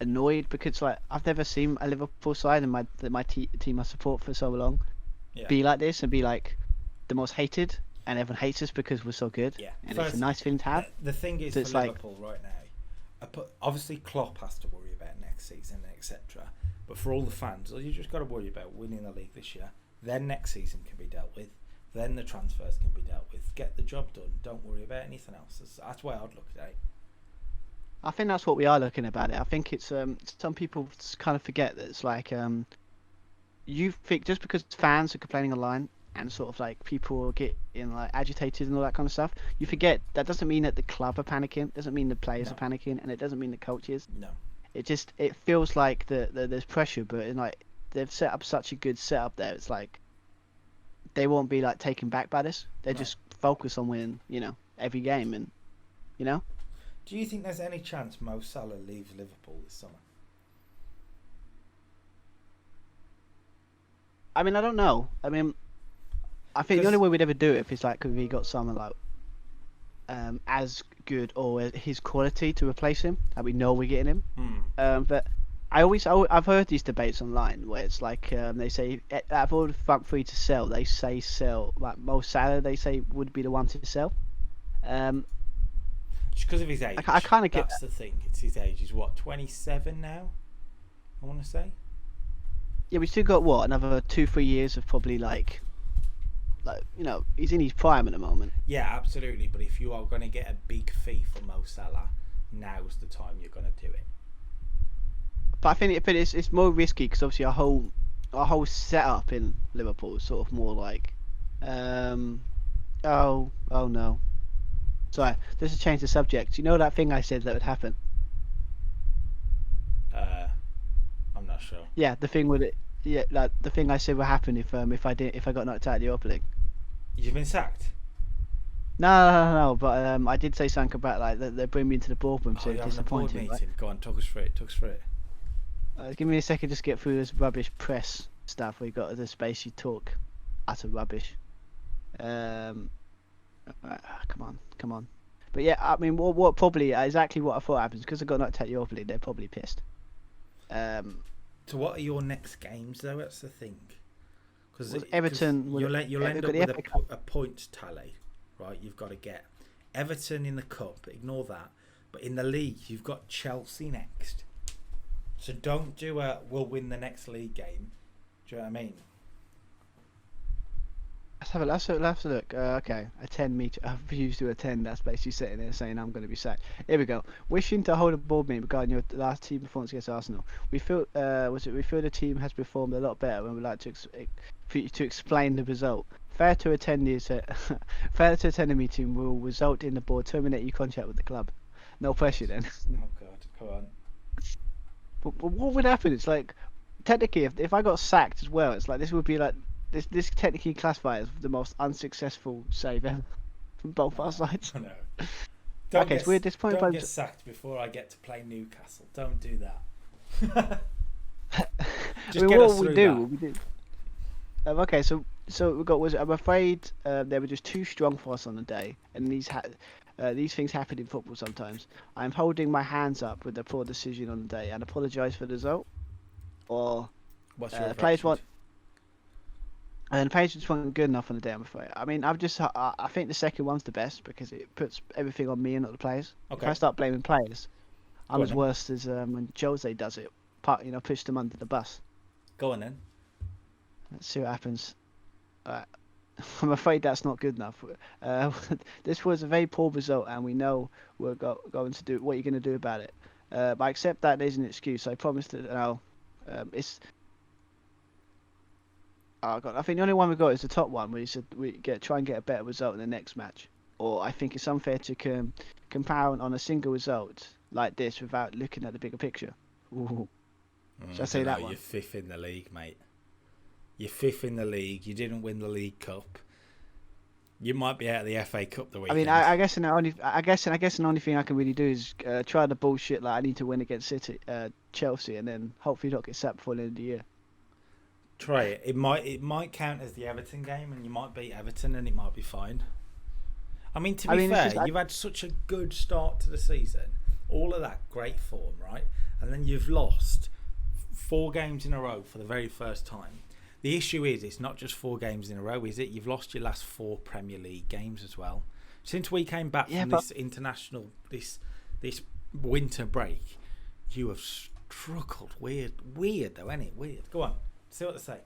annoyed, because I've never seen a Liverpool side in my team I support for so long, be like this and be like the most hated, and everyone hates us because we're so good. Yeah. And First, it's a nice feeling to have. The thing is, So for Liverpool right now, obviously Klopp has to worry about next season, etc. But for all the fans, you just got to worry about winning the league this year. Then next season can be dealt with. Then the transfers can be dealt with. Get the job done. Don't worry about anything else. That's the way I'd look at it. I think that's what we are looking about it. I think it's some people kind of forget that it's like you think just because fans are complaining online and sort of like people are getting like agitated and all that kind of stuff, you forget that doesn't mean that the club are panicking, doesn't mean the players are panicking, and it doesn't mean the coaches. No. It feels like there's pressure, but like they've set up such a good setup there. It's like they won't be like taken back by this. They just focus on winning, every game, and Do you think there's any chance Mo Salah leaves Liverpool this summer? I mean, I don't know. I mean, I think the only way we'd ever do it if it's like if we got someone like as good or his quality to replace him, that we know we're getting him. But I've heard these debates online where it's like they say out of all the front three to sell, they say sell like Mo Salah. They say would be the one to sell. Just because of his age. I kind of get that's the thing. It's his age. He's what, 27 now? I want to say. Yeah, we still got what, another 2-3 years of probably like he's in his prime at the moment. Yeah, absolutely. But if you are going to get a big fee for Mo Salah, now's the time you're going to do it. But I think it's more risky because obviously our whole setup in Liverpool is sort of more like, oh no. Sorry, just to change the subject. You know that thing I said that would happen? I'm not sure. Yeah, the thing with it. Yeah, like the thing I said would happen if I got knocked out of the Europa League. You've been sacked? No. But I did say something about like they bring me into the boardroom, so it's disappointing. Right? Go on, talk us through it. Give me a second, just get through this rubbish press stuff. We got the space you talk utter rubbish. Come on. But yeah, I mean, what probably exactly what I thought happens because I got knocked out of the Europa League. They're probably pissed. So what are your next games though? That's the thing. Because Everton, you'll end up with a points tally, right? You've got to get Everton in the cup. Ignore that. But in the league, you've got Chelsea next. So don't do we'll win the next league game. Do you know what I mean? Let's have a look. Okay, attend me. I refuse to attend. That's basically sitting there saying I'm going to be sacked. Here we go. Wishing to hold a board meeting regarding your last team performance against Arsenal. We feel the team has performed a lot better, and we'd like to explain the result. Fair to attend the meeting will result in the board terminating your contract with the club. No pressure then. Oh God, come on. But what would happen? It's like technically, if I got sacked as well, it's like this would be like. This technically classifies as the most unsuccessful save ever from both our sides. I know. Okay, so we're disappointed don't get sacked before I get to play Newcastle. Don't do that. Just get us through that. Okay, so we got. I'm afraid they were just too strong for us on the day, and these things happen in football sometimes. I'm holding my hands up with the poor decision on the day and apologise for the result. Or what's your players want. And the page just wasn't good enough on the day, I'm afraid. I mean, I think the second one's the best because it puts everything on me and not the players. Okay. If I start blaming players, I'm as worse as when Jose does it. Push them under the bus. Go on then. Let's see what happens. I'm afraid that's not good enough. This was a very poor result, and we know we're going to do what you're going to do about it. I accept that there's an excuse. I promise that it's. Oh God, I think the only one we got is the top one, where he said try and get a better result in the next match. Or I think it's unfair to compare on a single result like this without looking at the bigger picture. Ooh. Should I say that one? You're fifth in the league, mate. You're fifth in the league. You didn't win the League Cup. You might be out of the FA Cup the weekend. I mean, I guess the only thing I can really do is try the bullshit like I need to win against Chelsea, and then hopefully not get sacked before the end of the year. Try it. It might count as the Everton game, and you might beat Everton, and it might be fine. I mean, to be fair, you've had such a good start to the season, all of that great form, right? And then you've lost 4 games in a row for the very first time. The issue is, it's not just 4 games in a row, is it? You've lost your last 4 Premier League games as well. Since we came back from this international, this winter break, you have struggled. Weird though, isn't it? Weird. Go on, see what they say.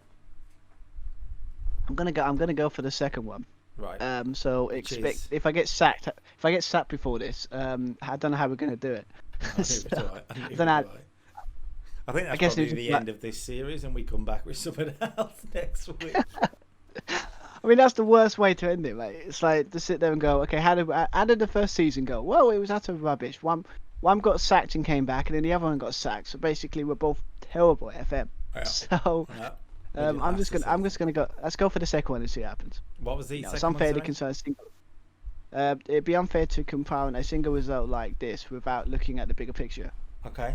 I'm gonna go for the second one. Right. So expect if I get sacked before this, I don't know how we're gonna do it. I think that's probably the end of this series, and we come back with something else next week. I mean, that's the worst way to end it, mate. It's like to sit there and go, okay, how did the first season go? Well, it was utter rubbish. One got sacked and came back, and then the other one got sacked. So basically, we're both terrible at FM. Yeah. So I'm just gonna go. Let's go for the second one and see what happens. What was the second It's unfair one? to compare a single. It'd be unfair to compare a single result like this without looking at the bigger picture. Okay.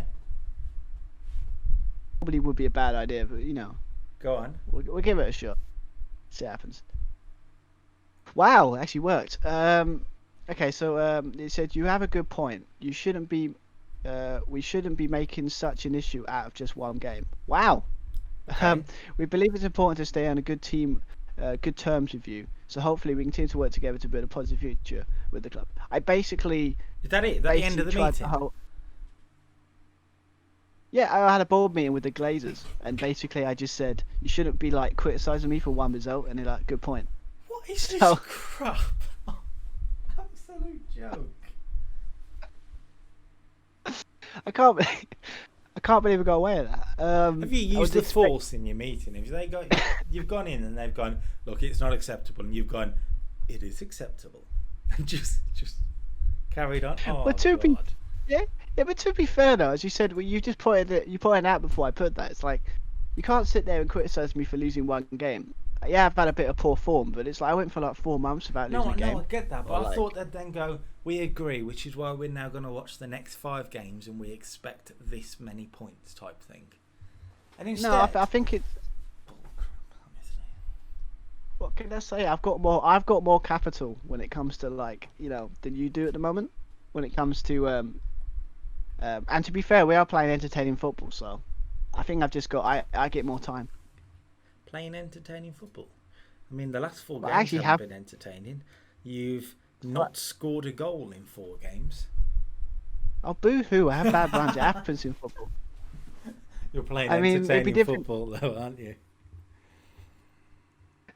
Probably would be a bad idea, but Go on. We'll give it a shot. See what happens. Wow, it actually worked. Okay, so it said you have a good point. We shouldn't be making such an issue out of just one game. Wow. Okay. We believe it's important to stay on a good terms with you. So hopefully we continue to work together to build a positive future with the club. I basically. Is that it? Is that the end of the meeting? Yeah, I had a board meeting with the Glazers, and basically I just said you shouldn't be like criticising me for one result, and they're like, good point. What is this crap? Absolute joke. I can't believe I got away with that. Have you used the force in your meeting? You've gone in and they've gone, look, it's not acceptable, and you've gone, it is acceptable, and just carried on. Oh, but but to be fair though, as you said, you just pointed it out before I put that. It's like you can't sit there and criticise me for losing one game. Yeah, I've had a bit of poor form, but it's like I went for like 4 months without losing a game. No, I get that, but I thought they'd then go, we agree, which is why we're now going to watch the next 5 games and we expect this many points type thing. And instead, no, I think it's. What can I say? I've got more capital when it comes to than you do at the moment. When it comes to and to be fair, we are playing entertaining football, so I think I get more time. Playing entertaining football. I mean, the last 4 games haven't been entertaining. You've not scored a goal in 4 games. Oh, boo-hoo. I have bad runs. It happens in football. You're playing entertaining football, though, aren't you?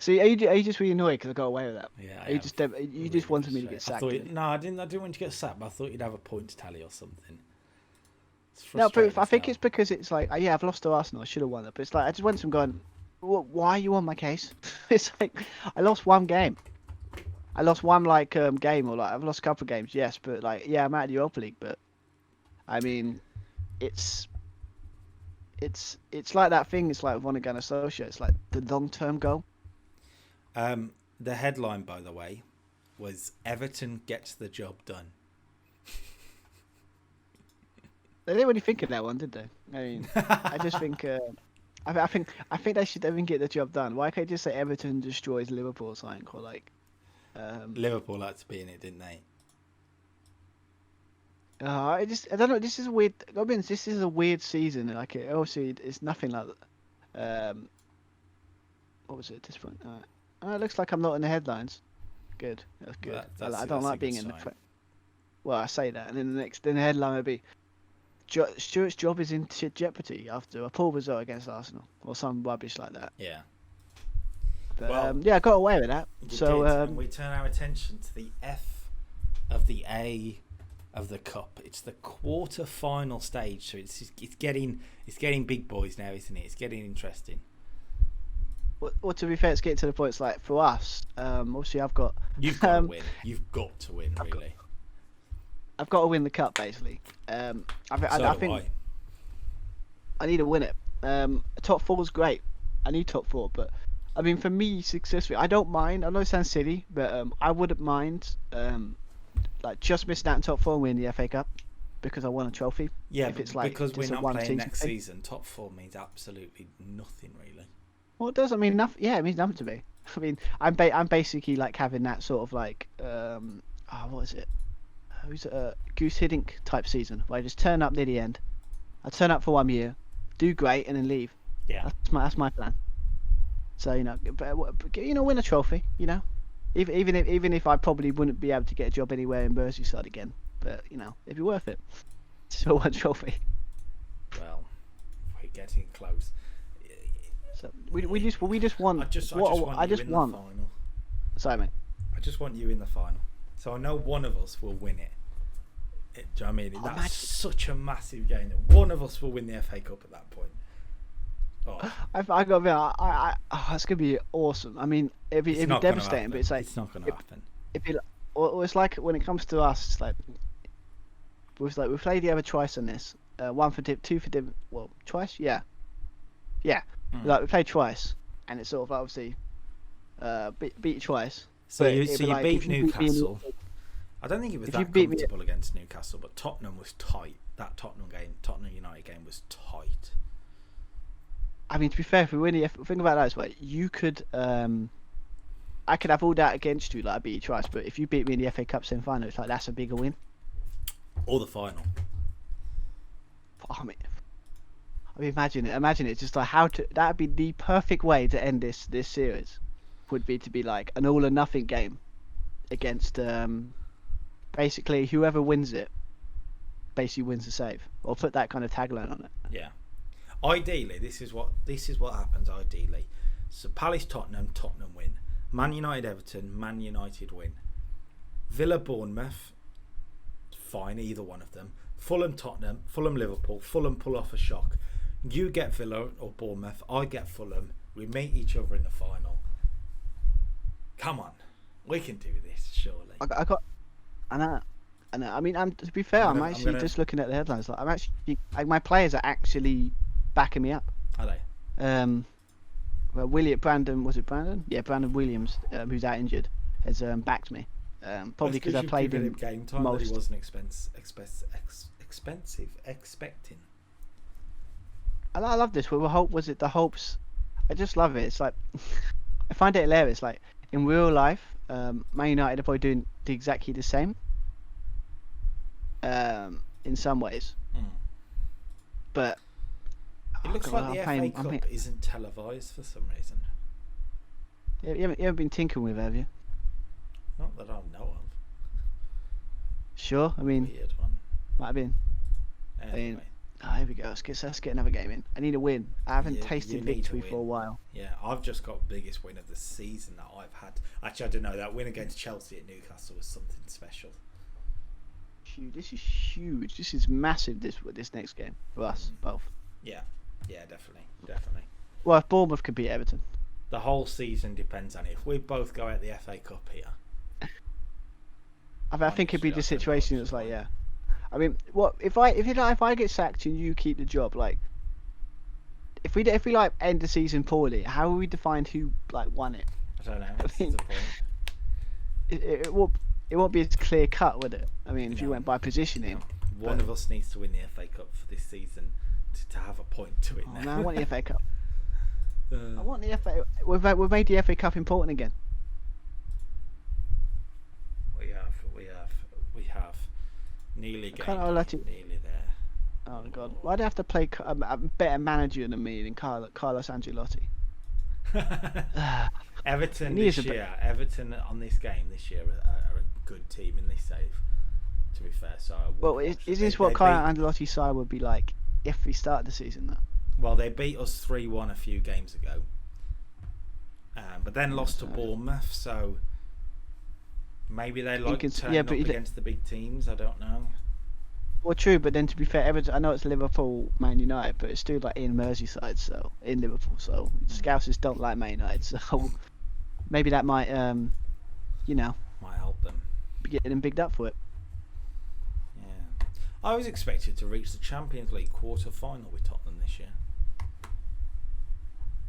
See, are you just really annoyed because I got away with that? Yeah, you just wanted me to get sacked. I didn't want you to get sacked, but I thought you'd have a points tally or something. No, but I think it's because it's like, I've lost to Arsenal. I should have won it. But it's like, I just went to them going, why are you on my case? It's like, I lost one game. I lost one game, or I've lost a couple of games, yes, but I'm out of the Europa League. But I mean, it's like that thing. It's like one again associate. It's like the long-term goal. The headline, by the way, was Everton gets the job done. They didn't really think of that one, did they? I mean, I just think. I think they should even get the job done. Why can't you just say Everton destroys Liverpool or something, or Liverpool had to be in it, didn't they? I don't know. This is a weird. This is a weird season. Obviously, it's nothing like. What was it at this point? It looks like I'm not in the headlines. Good. That's good. I don't like being in the. Well, I say that, and then the headline would be. Stuart's job is in jeopardy after a poor result against Arsenal, or some rubbish like that. Yeah. But I got away with that. So we turn our attention to the F of the A of the cup. It's the quarter-final stage, so it's getting big boys now, isn't it? It's getting interesting. Well, to be fair, it's getting to the point. It's like for us, obviously I've got. You've got to win. You've got to win, really. I've got to win the cup, basically. I think I need to win it. Top 4 is great. I need top 4, but I mean, for me, successfully, I don't mind. I know it sounds silly, but I wouldn't mind just missing out on top 4 and winning the FA Cup because I won a trophy. Yeah, if it's because we're not playing next season, top 4 means absolutely nothing, really. Well, it doesn't mean nothing. Yeah, it means nothing to me. I mean, I'm basically having that sort of what is it? Who's Goose Hiddink type season where I just turn up near the end. I turn up for 1 year, do great, and then leave. Yeah, that's my plan. So win a trophy. Even if I probably wouldn't be able to get a job anywhere in Merseyside again, but it'd be worth it. Still one trophy. Well, we're getting close. So we just want. I just want you in the final. Sorry, mate. I just want you in the final. So I know one of us will win it. Do you know what I mean? That's such a massive game that one of us will win the FA Cup at that point. Oh. I got to be. It's gonna be awesome. I mean, it'd be devastating, but it's like it's not gonna happen. It's like when it comes to us, it's like we've played the other twice on this. One for two for twice. Yeah. Like we played twice, and it's sort of obviously beat twice. So you beat Newcastle. I don't think it was that comfortable against Newcastle, but Tottenham was tight. That Tottenham United game was tight. I mean, to be fair, if we win the think about that as well, you could I could have all that against you, like I beat you twice, but if you beat me in the FA Cup semi-final, it's like that's a bigger win. Or the final. I mean, imagine it. Just like that'd be the perfect way to end this series. Would be to be like an all or nothing game against basically whoever wins it basically wins the save, or put that kind of tagline on it. Yeah. Ideally, this is what happens. Ideally, so Palace Tottenham win. Man United Everton, Man United win. Villa Bournemouth, fine, either one of them. Fulham Tottenham, Fulham Liverpool, Fulham pull off a shock. You get Villa or Bournemouth, I get Fulham. We meet each other in the final. Come on, we can do this, surely. I know. I mean, to be fair, I'm actually just looking at the headlines. Like, I'm actually my players are actually backing me up. Are they? Well, Brandon Williams, who's out injured, has backed me. Probably because I played him game time most. That he wasn't expensive expecting. And I love this. Was it the hopes? I just love it. It's like I find it hilarious. Like in real life, Man United are probably doing exactly the same. In some ways, but it looks like the FA Cup isn't televised for some reason. You haven't been tinkering with it, have you? Not that I know of. Sure, I mean, weird one. Might have been. Anyway. Here we go. Let's get another game in. I need a win. I haven't tasted victory for a while. Yeah, I've just got biggest win of the season that I've had. Actually, I don't know. That win against Chelsea at Newcastle was something special. This is huge. This is massive. This next game for us both. Yeah, definitely. Well, if Bournemouth could beat Everton, the whole season depends on it. If we both go out the FA Cup here, I think it'd be the situation. It's like, yeah. I mean, what if I get sacked and you keep the job? Like, if we like end the season poorly, how will we define who like won it? I don't know. That's the It point. won't be as clear cut, would it? I mean, if you went by positioning. One of us needs to win the FA Cup for this season to have a point to it now. No, I want the FA Cup. I want the FA. We've made the FA Cup important again. We have. Nearly nearly there. Oh God! Why do I have to play a better manager than me than Carlos Ancelotti? Everton this year. Everton on this game this year are a good team in this save. To be fair, so is this what Carlo Ancelotti's side would be like if we started the season though? Well, they beat us 3-1 a few games ago, but then lost to Bournemouth. So maybe they turning up against the big teams. I don't know. Well, true, but then to be fair, Everton, I know it's Liverpool, Man United, but it's still like in Merseyside, so in Liverpool, so Scousers don't like Man United, so maybe that might, might help them. Be getting them bigged up for it. Yeah, I was expected to reach the Champions League quarter-final with Tottenham this year.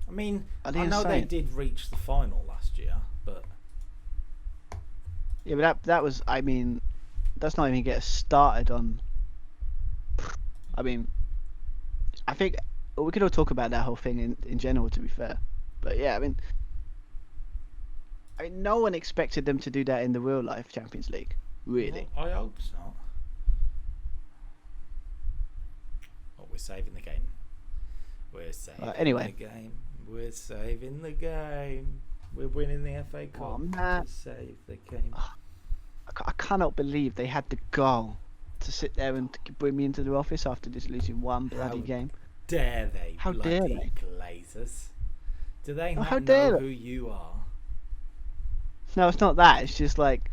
I mean, I know they did reach the final last year, but yeah, but that was, I mean, that's not even get us started on. I mean, I think we could all talk about that whole thing in general, to be fair. But yeah, I mean, no one expected them to do that in the real life Champions League, really. Well, I hope not. But we're saving the game. We're saving anyway. the game. We're saving the game. We're winning the FA Cup. Oh, man. To save the game. I cannot believe they had the gall to sit there and bring me into their office after just losing one bloody game. Dare they? How bloody dare they? Glazers. Do they Oh, not how know dare they? who you are? No, it's not that. It's just like,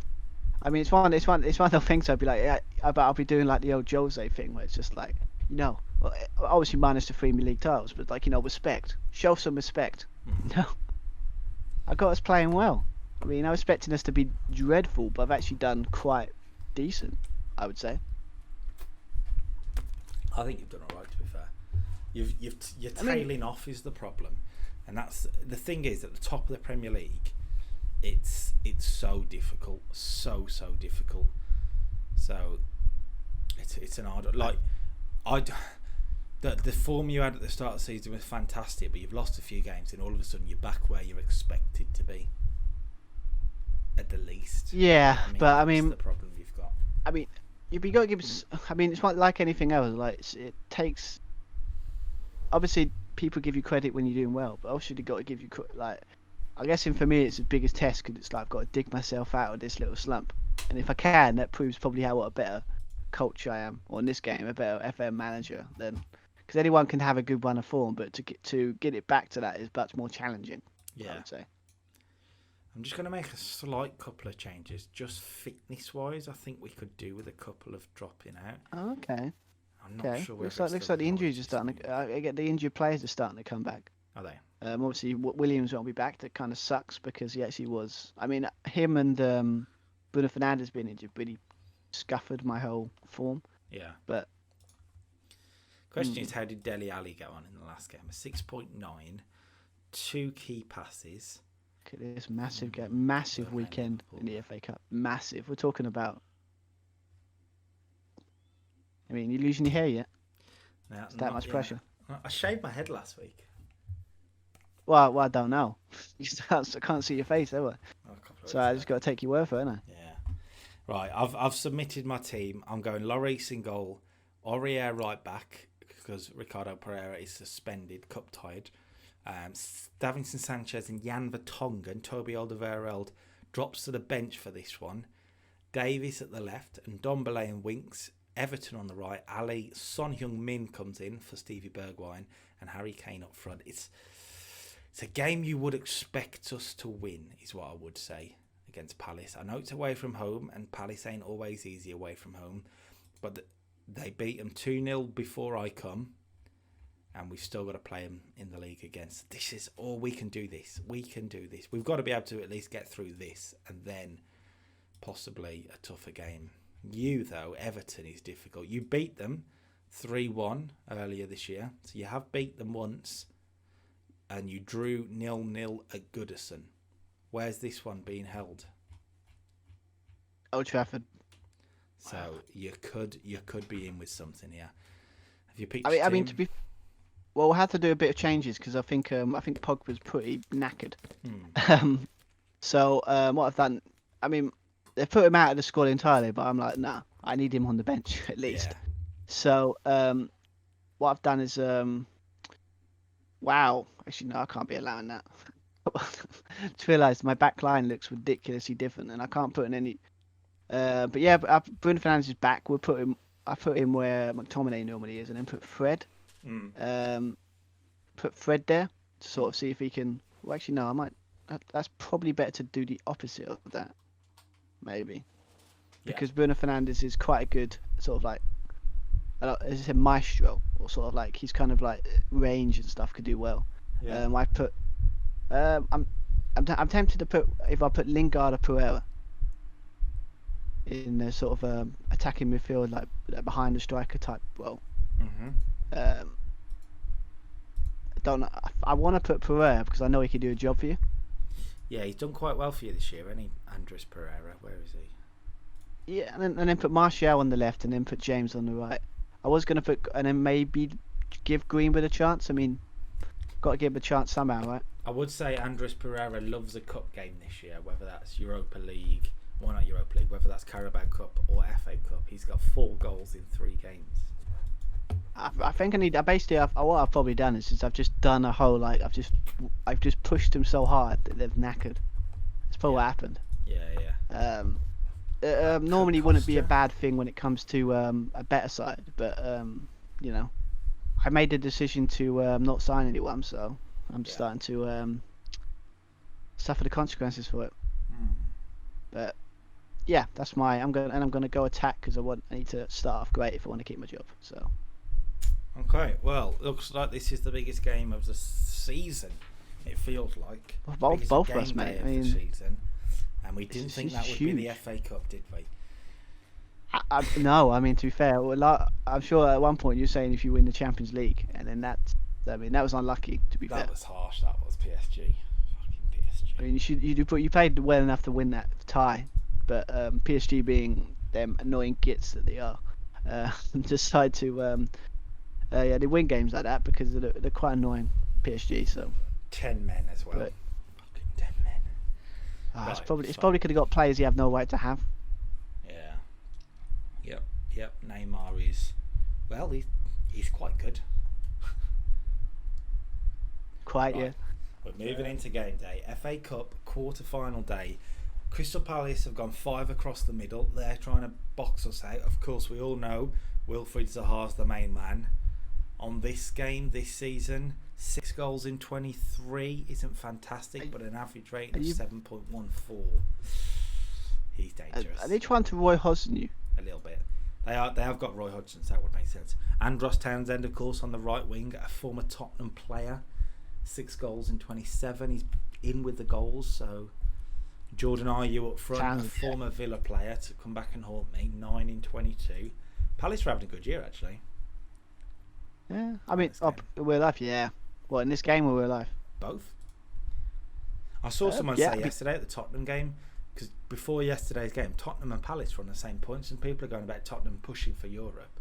I mean, it's one of the things I'd be like, yeah, I'll be doing like the old Jose thing where it's just like, well, obviously minus the 3 league titles, but like, respect. Show some respect. No, I got us playing well. I mean, I was expecting us to be dreadful, but I've actually done quite decent, I would say. I think you've done all right, to be fair. You're tailing off is the problem, and that's the thing is at the top of the Premier League, it's so difficult, so difficult. So it's an hard the form you had at the start of the season was fantastic, but you've lost a few games, and all of a sudden you're back where you're expected to be, at the least. Yeah, but I mean, that's the problem you've got. I mean, you've got to give. I mean, it's like anything else. Like it takes. Obviously, people give you credit when you're doing well, but also they've got to give you like. I guess for me, it's the biggest test because it's like I've got to dig myself out of this little slump, and if I can, that proves probably what a better coach I am, or in this game, a better FM manager than. Because anyone can have a good run of form, but to get it back to that is much more challenging. Yeah. I would say. I'm just going to make a slight couple of changes, just fitness-wise. I think we could do with a couple of dropping out. Oh, okay. I'm not sure. Looks like the injuries are starting. I get the injured players are starting to come back. Are they? Obviously, Williams won't be back. That kind of sucks because he actually was. I mean, him and Bruno Fernandes being injured really scuppered my whole form. Yeah. But question is, how did Dele Alli go on in the last game? A 6.9, 2 key passes. Look at this massive game, massive weekend in the FA Cup. Massive. We're talking about. I mean, you losing your hair yet? No, It's that much pressure. I shaved my head last week. Well, I don't know. I can't see your face, do I? So I just got to take your word for it, haven't I? Yeah. Right, I've submitted my team. I'm going Lloris in goal, Aurier right back because Ricardo Pereira is suspended, cup tied. Davinson Sanchez and Jan Vertonghen, Toby Alderweireld drops to the bench for this one. Davies at the left and Ndombele and Winks. Everton on the right. Ali, Son Heung-min comes in for Stevie Bergwijn and Harry Kane up front. It's a game you would expect us to win, is what I would say, against Palace. I know it's away from home, and Palace ain't always easy away from home, but they beat them 2-0 before I come, and we've still got to play them in the league against. This is all we can do. We can do this. We've got to be able to at least get through this, and then possibly a tougher game. You, though, Everton is difficult. You beat them 3-1 earlier this year, so you have beat them once, and you drew 0-0 at Goodison. Where's this one being held? Old Trafford. So you could be in with something here. Have you picked? I mean, we'll have to do a bit of changes because I think Pogba's pretty knackered. So what I've done, I mean, they've put him out of the squad entirely, but I'm like, nah, I need him on the bench at least. Yeah. So what I've done is wow, actually no, I can't be allowing that. Just realised my back line looks ridiculously different, and I can't put in any. But yeah, Bruno Fernandes is back. I put him where McTominay normally is, and then put Fred. Put Fred there to sort of see if he can. Well, actually no, I might. That's probably better to do the opposite of that, maybe, because Bruno Fernandes is quite a good sort of like, as I said, maestro, or sort of like he's kind of like range and stuff could do well. Yeah. I put. I'm tempted to put if I put Lingard or Pereira in the sort of attacking midfield, like behind the striker type role. I don't know. I want to put Pereira because I know he can do a job for you. Yeah, he's done quite well for you this year, hasn't he? Andres Pereira, where is he? Yeah, and then put Martial on the left, and then put James on the right. I was going to put, and then maybe give Greenwood a chance. I mean, got to give him a chance somehow, right? I would say Andres Pereira loves a cup game this year, whether that's Europa League, well not Europa League, whether that's Carabao Cup or FA Cup. He's got 4 goals in 3 games. I think I need. What I've probably done is I've just done a whole I've just pushed them so hard that they've knackered. That's probably what happened. Yeah. Normally cost wouldn't be a you. bad thing when it comes to a better side, but you know, I made the decision to not sign anyone, so I'm starting to suffer the consequences for it. But yeah, that's I'm gonna go attack because I need to start off great if I want to keep my job. So. Okay, well, looks like this is the biggest game of the season. It feels like Both of us, mate. I mean, the season, and we didn't think that would huge. be the FA Cup, did we? No, I mean to be fair, I'm sure at one point you're saying if you win the Champions League, and then that was unlucky. To be fair, That was harsh. That was PSG. Fucking PSG. I mean you played well enough to win that tie, but PSG being them annoying gits that they are, decide to they win games like that because they're quite annoying PSG. So 10 men as well. But- Fucking 10 men. it's Right, probably could have got players you have no right to have. Yeah. Yep. Neymar is, well, he's quite good. Quite, Right. We're moving into game day. FA Cup quarter-final day. Crystal Palace have gone 5 across the middle. They're trying to box us out. Of course, we all know Wilfried Zaha's the main man. On this game, this season, 6 goals in 23 isn't fantastic, but an average rating of 7.14. He's dangerous. Are they trying to Roy Hodgson you? A little bit. They have got Roy Hodgson, so that would make sense. And Ross Townsend, of course, on the right wing, a former Tottenham player. 6 goals in 27. He's in with the goals, so Jordan Ayew up front, a former Villa player to come back and haunt me. 9 in 22. Palace are having a good year, actually. Yeah, I mean, we're live. Yeah. What, in this game or we're live? Both. I saw someone say yesterday at the Tottenham game, because before yesterday's game, Tottenham and Palace were on the same points, and people are going about Tottenham pushing for Europe,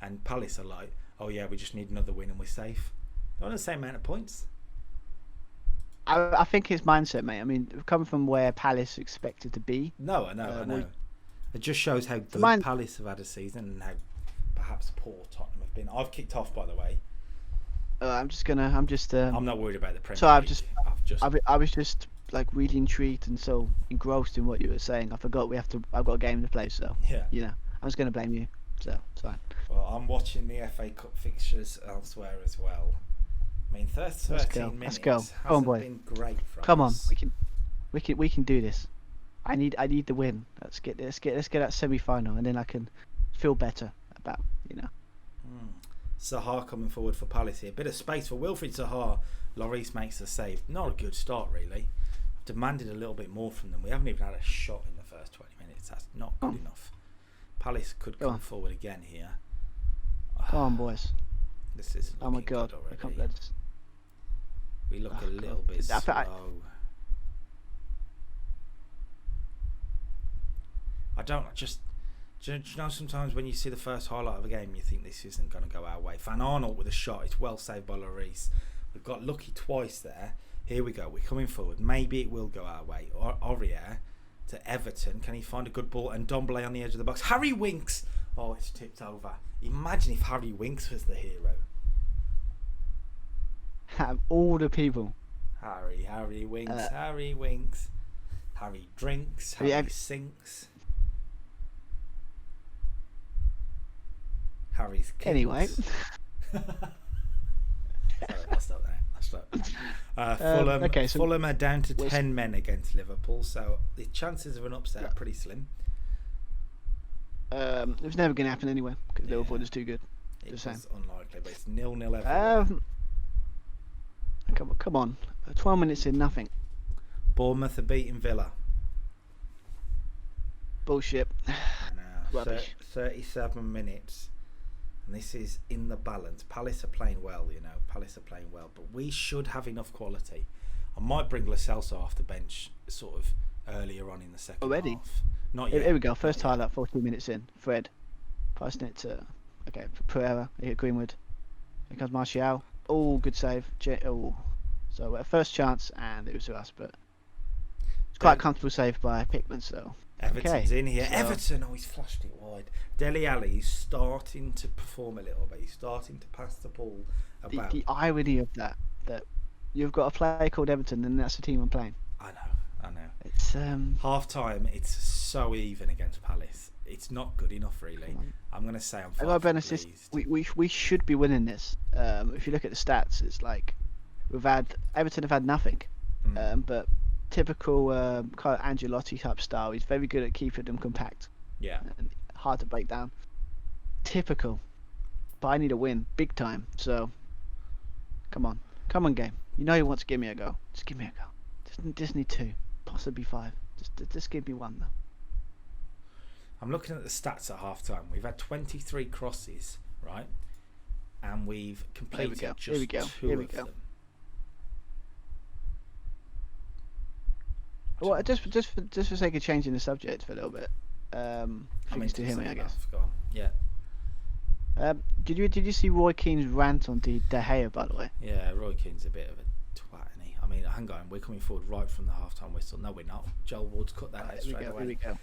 and Palace are like, oh yeah, we just need another win and we're safe. They're on the same amount of points. I think it's mindset, mate. I mean, coming from where Palace expected to be. No, I know. It just shows how good Palace have had a season and how perhaps poor Tottenham have been. I've kicked off, by the way. I'm not worried about the Premier League. So I was just like really intrigued and so engrossed in what you were saying. I forgot I've got a game to play, so yeah. I was going to blame you. So it's fine. Well, I'm watching the FA Cup fixtures elsewhere as well. I mean, 13 minutes. Let's go. Come on, boy. Been great for Come us. on, we can do this. I need the win. Let's get that semi-final, and then I can feel better about Zaha coming forward for Palace here. Bit of space for Wilfried Zaha. Lloris makes the save. Not a good start, really. Demanded a little bit more from them. We haven't even had a shot in the first 20 minutes. That's not good enough. Palace could come forward again here. Come on, boys. This is oh my god! I can't let this. We look a little bit slow. Do you know sometimes when you see the first highlight of a game you think this isn't going to go our way. Van Arnold with a shot, it's well saved by Lloris. We've got lucky twice there. Here we go, we're coming forward. Maybe it will go our way. Aurier to Everton, can he find a good ball? And Ndombele on the edge of the box. Harry Winks! Oh, it's tipped over. Imagine if Harry Winks was the hero. Have all the people. Harry Winks, Harry Winks. Harry drinks, Harry sinks. Harry's kids. Anyway. Sorry, I'll stop there. Fulham are down to 10 men against Liverpool, so the chances of an upset are pretty slim. It was never going to happen anyway, because Liverpool is too good. It's unlikely, but it's 0-0 everywhere. Come on. 12 minutes in, nothing. Bournemouth are beating Villa. Bullshit. Rubbish. 37 minutes. And this is in the balance. Palace are playing well, but we should have enough quality. I might bring Lo Celso off the bench sort of earlier on in the second half. Not yet. Here we go. First highlight, 14 minutes in. Fred. Passing it to Pereira. Here Greenwood. Here comes Martial. Oh, good save. So first chance, and it was to us, but it's quite a comfortable save by Pickman. So Everton's in here. so- Everton, he's flashed it wide. Dele Alli is starting to perform a little bit. He's starting to pass the ball about. The irony of that you've got a player called Everton and that's the team I'm playing. I know. It's Half time, it's so even against Palace. It's not good enough, really. I'm going to say I'm I got far to from be honest, pleased. we should be winning this. If you look at the stats, it's like Everton have had nothing. But typical kind of Ancelotti type style. He's very good at keeping them compact. Yeah. And hard to break down. Typical. But I need a win, big time. So, come on, game. You know you want to give me a go. Just give me a go. Just need 2, possibly 5. Just give me 1 though. I'm looking at the stats at half time. We've had 23 crosses, right? And we've completed just 2 of them. Well, just for sake of changing the subject for a little bit. I mean, still hear me, I guess. Go on. Yeah. Did you see Roy Keane's rant on De Gea, by the way? Yeah, Roy Keane's a bit of a twat, isn't he? I mean, hang on, we're coming forward right from the half-time whistle. No, we're not. Joel Ward's cut that out straight away. Here we go.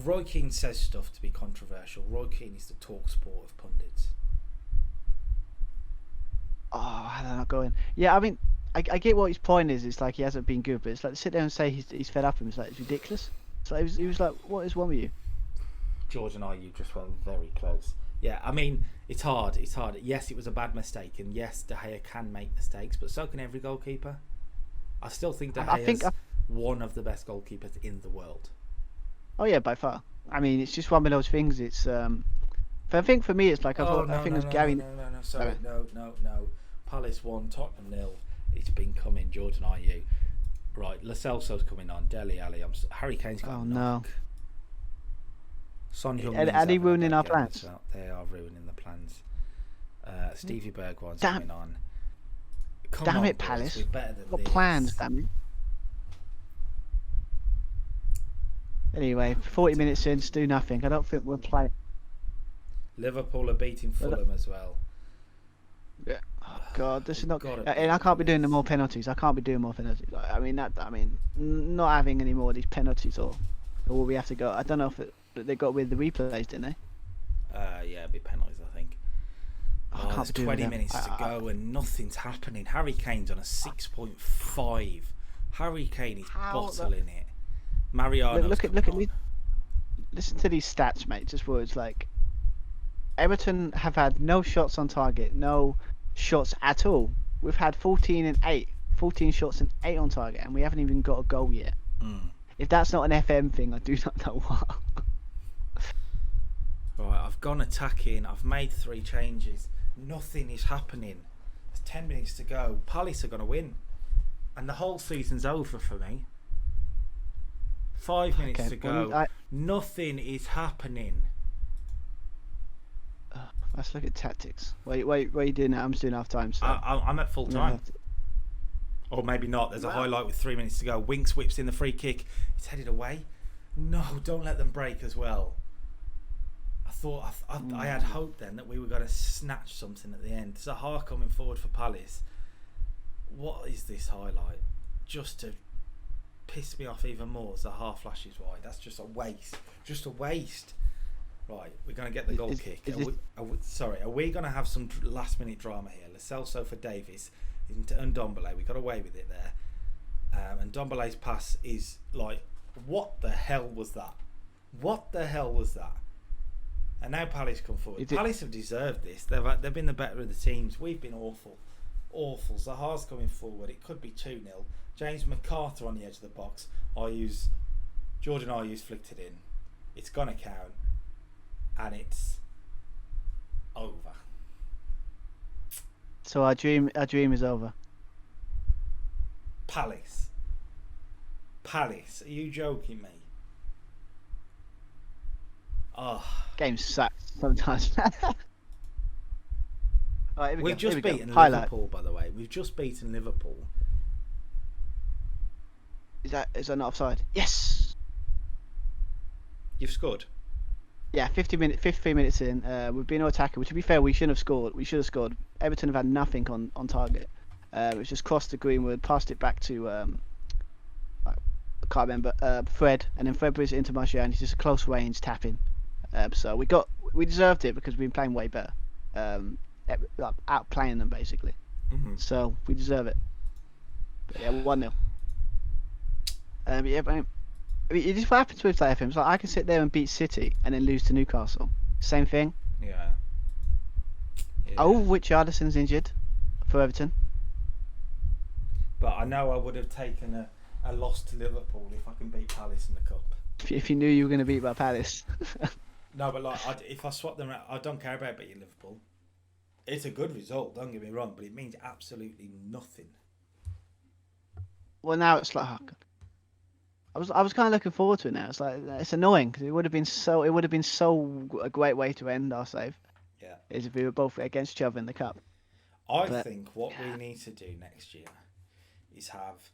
Roy Keane says stuff to be controversial. Roy Keane is the talk sport of pundits. Oh, how did I not go in? Yeah, I mean, I get what his point is. It's like he hasn't been good, but it's like to sit there and say he's fed up. And it's like it's ridiculous. So he was like, "What is wrong with you?" George and you just went very close. Yeah, I mean, it's hard. Yes, it was a bad mistake, and yes, De Gea can make mistakes, but so can every goalkeeper. I still think De Gea is one of the best goalkeepers in the world. Oh yeah, by far. I mean, it's just one of those things. It's I think for me, it's like I think it was Gary. No. Sorry, no. Palace 1, Tottenham 0. It's been coming. George and you. Right, Lo Celso's coming on. Dele Alli. Harry Kane's got a knock. Son Heung-min's Are they ruining our game plans? as well. They are ruining the plans. Stevie Bergwijn's coming on. Damn it, boys, Palace. we're better than What this. plans, damn it. Anyway, 40 minutes in, do nothing. I don't think we're playing. Liverpool are beating Fulham as well. Yeah. Oh God, this is not. gotta And I can't be doing more penalties. I mean not having any more of these penalties or will we have to go? I don't know if they got with the replays, didn't they? Yeah, it'd be penalties, I think. There's 20 minutes to go and nothing's happening. Harry Kane's on a 6.5. Harry Kane is bottling it. Mariano's Look at listen to these stats, mate. Just words like Everton have had no shots on target, no shots at all. We've had 14 shots and 8 on target, and we haven't even got a goal yet. If that's not an FM thing, I do not know what. Right, I've gone attacking. I've made 3 changes. Nothing is happening. There's 10 minutes to go. Palace are going to win. And the whole season's over for me. 5 minutes to go. Nothing is happening. Let's look at tactics. Wait, what are you doing now? I'm just doing half time. So I'm at full time. Or maybe not. There's a highlight with 3 minutes to go. Winks whips in the free kick. It's headed away. No, don't let them break as well. I had hope then that we were going to snatch something at the end. Zaha coming forward for Palace. What is this highlight? Just to piss me off even more. Zaha flashes wide. That's just a waste. Just a waste. Right, we're going to get the goal kick. Are we going to have some last minute drama here? Lo Celso for Davies and Ndombele. We got away with it there. And Ndombele's pass is like, what the hell was that? What the hell was that? And now Palace come forward. Palace have deserved this. They've been the better of the teams. We've been awful. Zaha's coming forward. It could be 2-0. James McArthur on the edge of the box. George and Ayew flicked it in. It's gonna count. And it's over. So our dream is over. Palace. Are you joking me? Games suck sometimes. Right, We've just beaten Liverpool, by the way. We've just beaten Liverpool. Is that not offside? Yes. You've scored. Yeah, 15 minutes in. We've been no attacker. To be fair, we should have scored. Everton have had nothing on target. It's just crossed the Greenwood, passed it back to can't remember. Fred, and then Fred was into Martial, and he's just a close range tapping. So we deserved it because we've been playing way better. Like, outplaying them basically. So we deserve it. But yeah, 1-0. Yeah, but I mean, it just what happens with that FM. It's like I can sit there and beat City and then lose to Newcastle. Same thing. Yeah. Oh, Richarlison's injured for Everton. But I know I would have taken a loss to Liverpool if I can beat Palace in the cup. If you knew you were going to beat by Palace. No, but like if I swap them out, I don't care about beating Liverpool. It's a good result, don't get me wrong, but it means absolutely nothing. Well, now it's like, oh, God. I was kind of looking forward to it now. It's like it's annoying because it would have been so a great way to end our save. Yeah. Is if we were both against each other in the cup. I think what we need to do next year is have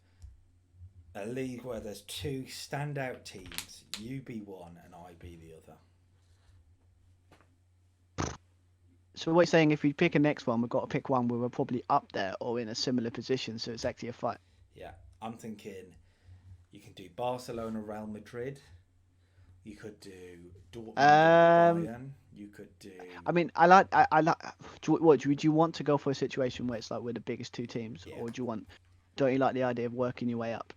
a league where there's two standout teams, you be one and I be the other. So what you're saying, if we pick a next one, we've got to pick one where we're probably up there or in a similar position, so it's actually a fight. Yeah, I'm thinking you can do Barcelona, Real Madrid. You could do Dortmund, Bayern. You could do. I mean, I like. Would you want to go for a situation where it's like we're the biggest two teams, or don't you like the idea of working your way up?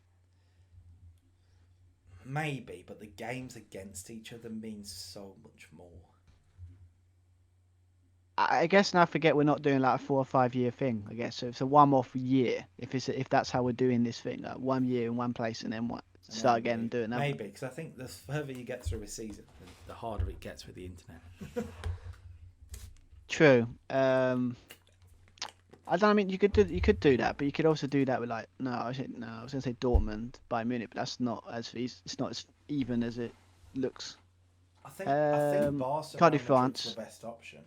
Maybe, but the games against each other means so much more. I guess now forget we're not doing like a 4 or 5 year thing. I guess so. It's a one-off year. If that's how we're doing this thing, like 1 year in one place and then start again and do it. Maybe because I think the further you get through a season, the harder it gets with the internet. True. I don't. I mean, you could do that, but you could also do that with like I was gonna say Dortmund, Bayern Munich, but that's not it's not as even as it looks. I think Barcelona can't do France. is the best option.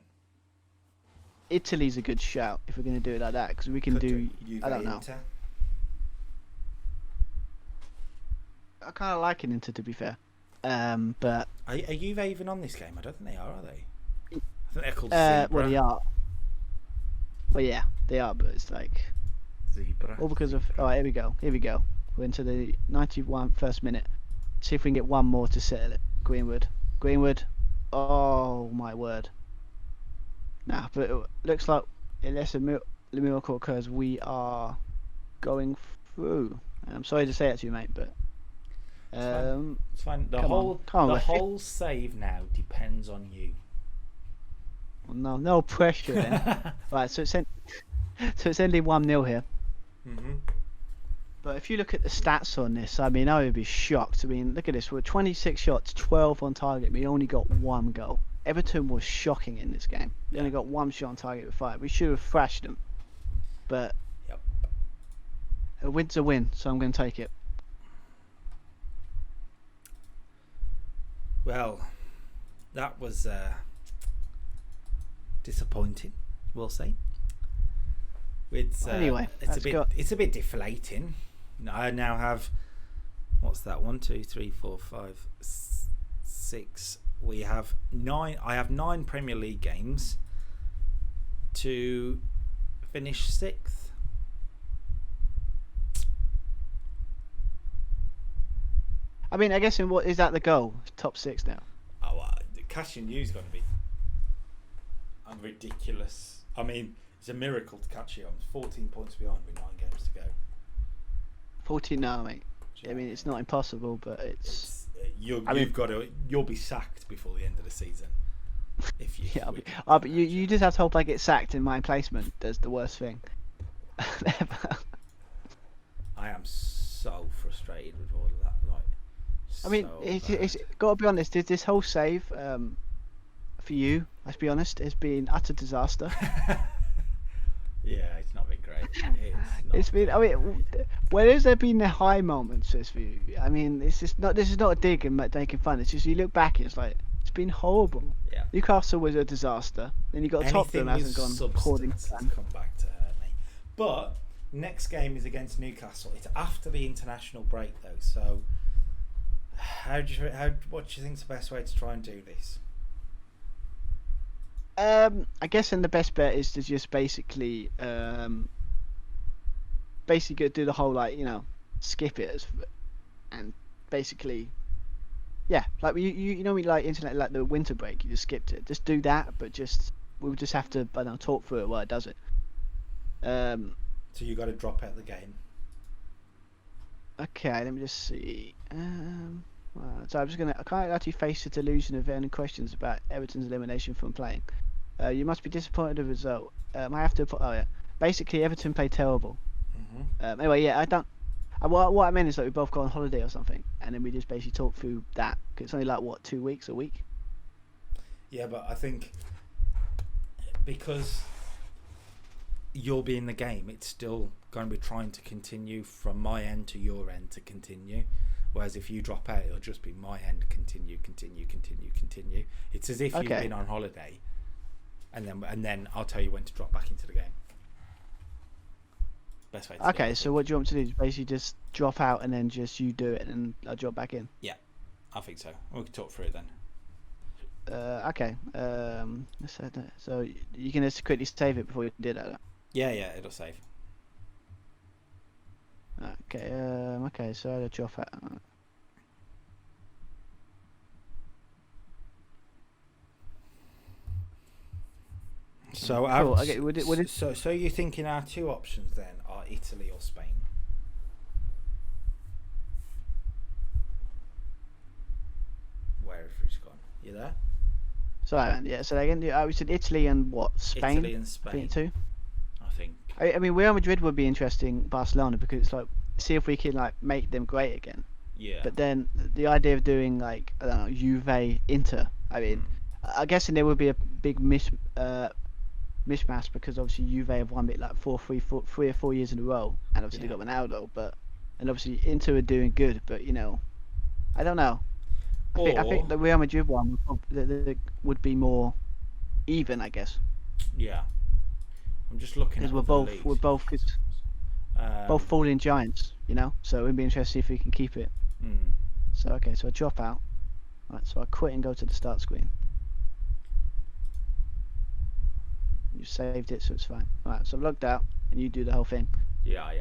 Italy's a good shout if we're going to do it like that because we can do Juve, I don't know. Inter. I kind of like it Inter to be fair, but are Juve even on this game? I don't think they are they? I think they're called Well, Zebra. they are. Well, yeah, they are, but it's like Zebra. all because of. All right, here we go. We're into the 91st minute. See if we can get one more to settle it. Greenwood. Oh my word. Nah, but it looks like unless a miracle occurs, we are going through. And I'm sorry to say that to you, mate, but it's fine. The whole save now depends on you. Well, no pressure then. Right, so it's ending 1-0 here. Mm-hmm. But if you look at the stats on this, I mean, I would be shocked. I mean, look at this. We're 26 shots, 12 on target. We only got 1 goal. Everton was shocking in this game. They only got 1 shot on target with 5. We should have thrashed them. But a win's a win, so I'm going to take it. Well, that was disappointing, we'll say. Anyway, it's a bit deflating. I now have what's that? 1, 2, 3, 4, 5, 6. We have 9. I have 9 Premier League games to finish 6th. I mean, I guess what is that the goal? Top 6 now. Oh, catching you's going to be ridiculous. I mean, it's a miracle to catch you. I'm 14 points behind with 9 games to go. 14 now, mate. I mean, it's not impossible, but you'll be sacked before the end of the season. If you but you just have to hope I get sacked in my placement. That's the worst thing. I am so frustrated with all of that. I mean, it's got to be honest. This whole save, for you, let's be honest, has been utter disaster. Yeah, it's not been great. It's been. I mean, where has there been the high moments for you? I mean, this is not a dig and making fun. It's just you look back, it's like it's been horrible. Yeah. Newcastle was a disaster. Then you got Tottenham hasn't gone according to plan. Come back to hurt me. But next game is against Newcastle. It's after the international break though. So, what do you think is the best way to try and do this? I guess then the best bet is to just basically do the whole skip it and basically, yeah, like you know, we like internet, like the winter break, you just skipped it. Just do that, but we'll just have to, I don't know, talk through it while it does it. So you got to drop out the game. Okay, let me just see. So I'm just gonna. I can't actually face the delusion of any questions about Everton's elimination from playing. You must be disappointed with the result. I have to. Oh yeah. Basically, Everton played terrible. Mm-hmm. Anyway, yeah, I don't. What I meant is that we both go on holiday or something, and then we just basically talk through that. Cause it's only like what, 2 weeks, a week. Yeah, but I think because you'll be in the game, it's still going to be trying to continue from my end to your end to continue. Whereas if you drop out, it'll just be my end, continue. It's as if you've been on holiday, and then I'll tell you when to drop back into the game. Best way to do it. So what do you want me to do? Basically just drop out and then just you do it and I'll drop back in? Yeah, I think so. We can talk through it then. Okay. So you can just quickly save it before you do that? Yeah, it'll save. Okay, so I'll drop out. So, cool. Okay, so you're thinking our two options then are Italy or Spain? Wherever he's gone. You there? Sorry, man. Yeah. So again, we said Italy and what? Spain. Italy and Spain. I think too. I think. I mean, Real Madrid would be interesting. Barcelona, because it's like, see if we can like make them great again. Yeah. But then the idea of doing like, I don't know, Juve, Inter. I mean, I guess there would be a big mishmash, because obviously Juve have won it like 3 or 4 years in a row, and obviously they got Ronaldo, and obviously Inter are doing good, but you know, I don't know. I think the Real Madrid one would be more even, I guess. Yeah. I'm just looking at we're both falling giants, you know. So it'd be interesting if we can keep it. So okay, so I drop out. Right, so I quit and go to the start screen. You saved it, so it's fine. Alright, so I've logged out, and you do the whole thing. Yeah.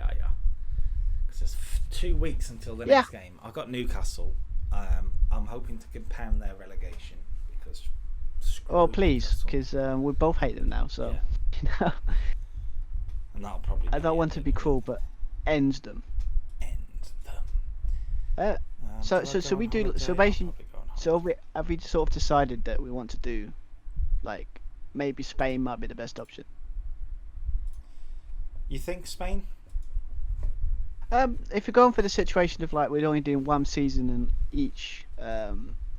Because there's 2 weeks until the next game. I've got Newcastle. I'm hoping to compound their relegation because. Oh please, because we both hate them now. So, you know. And that'll probably. I don't want to be cruel, but end them. So we do. So basically, have we sort of decided that we want to do, like, maybe Spain might be the best option? You think Spain? If you're going for the situation of like we're only doing one season in each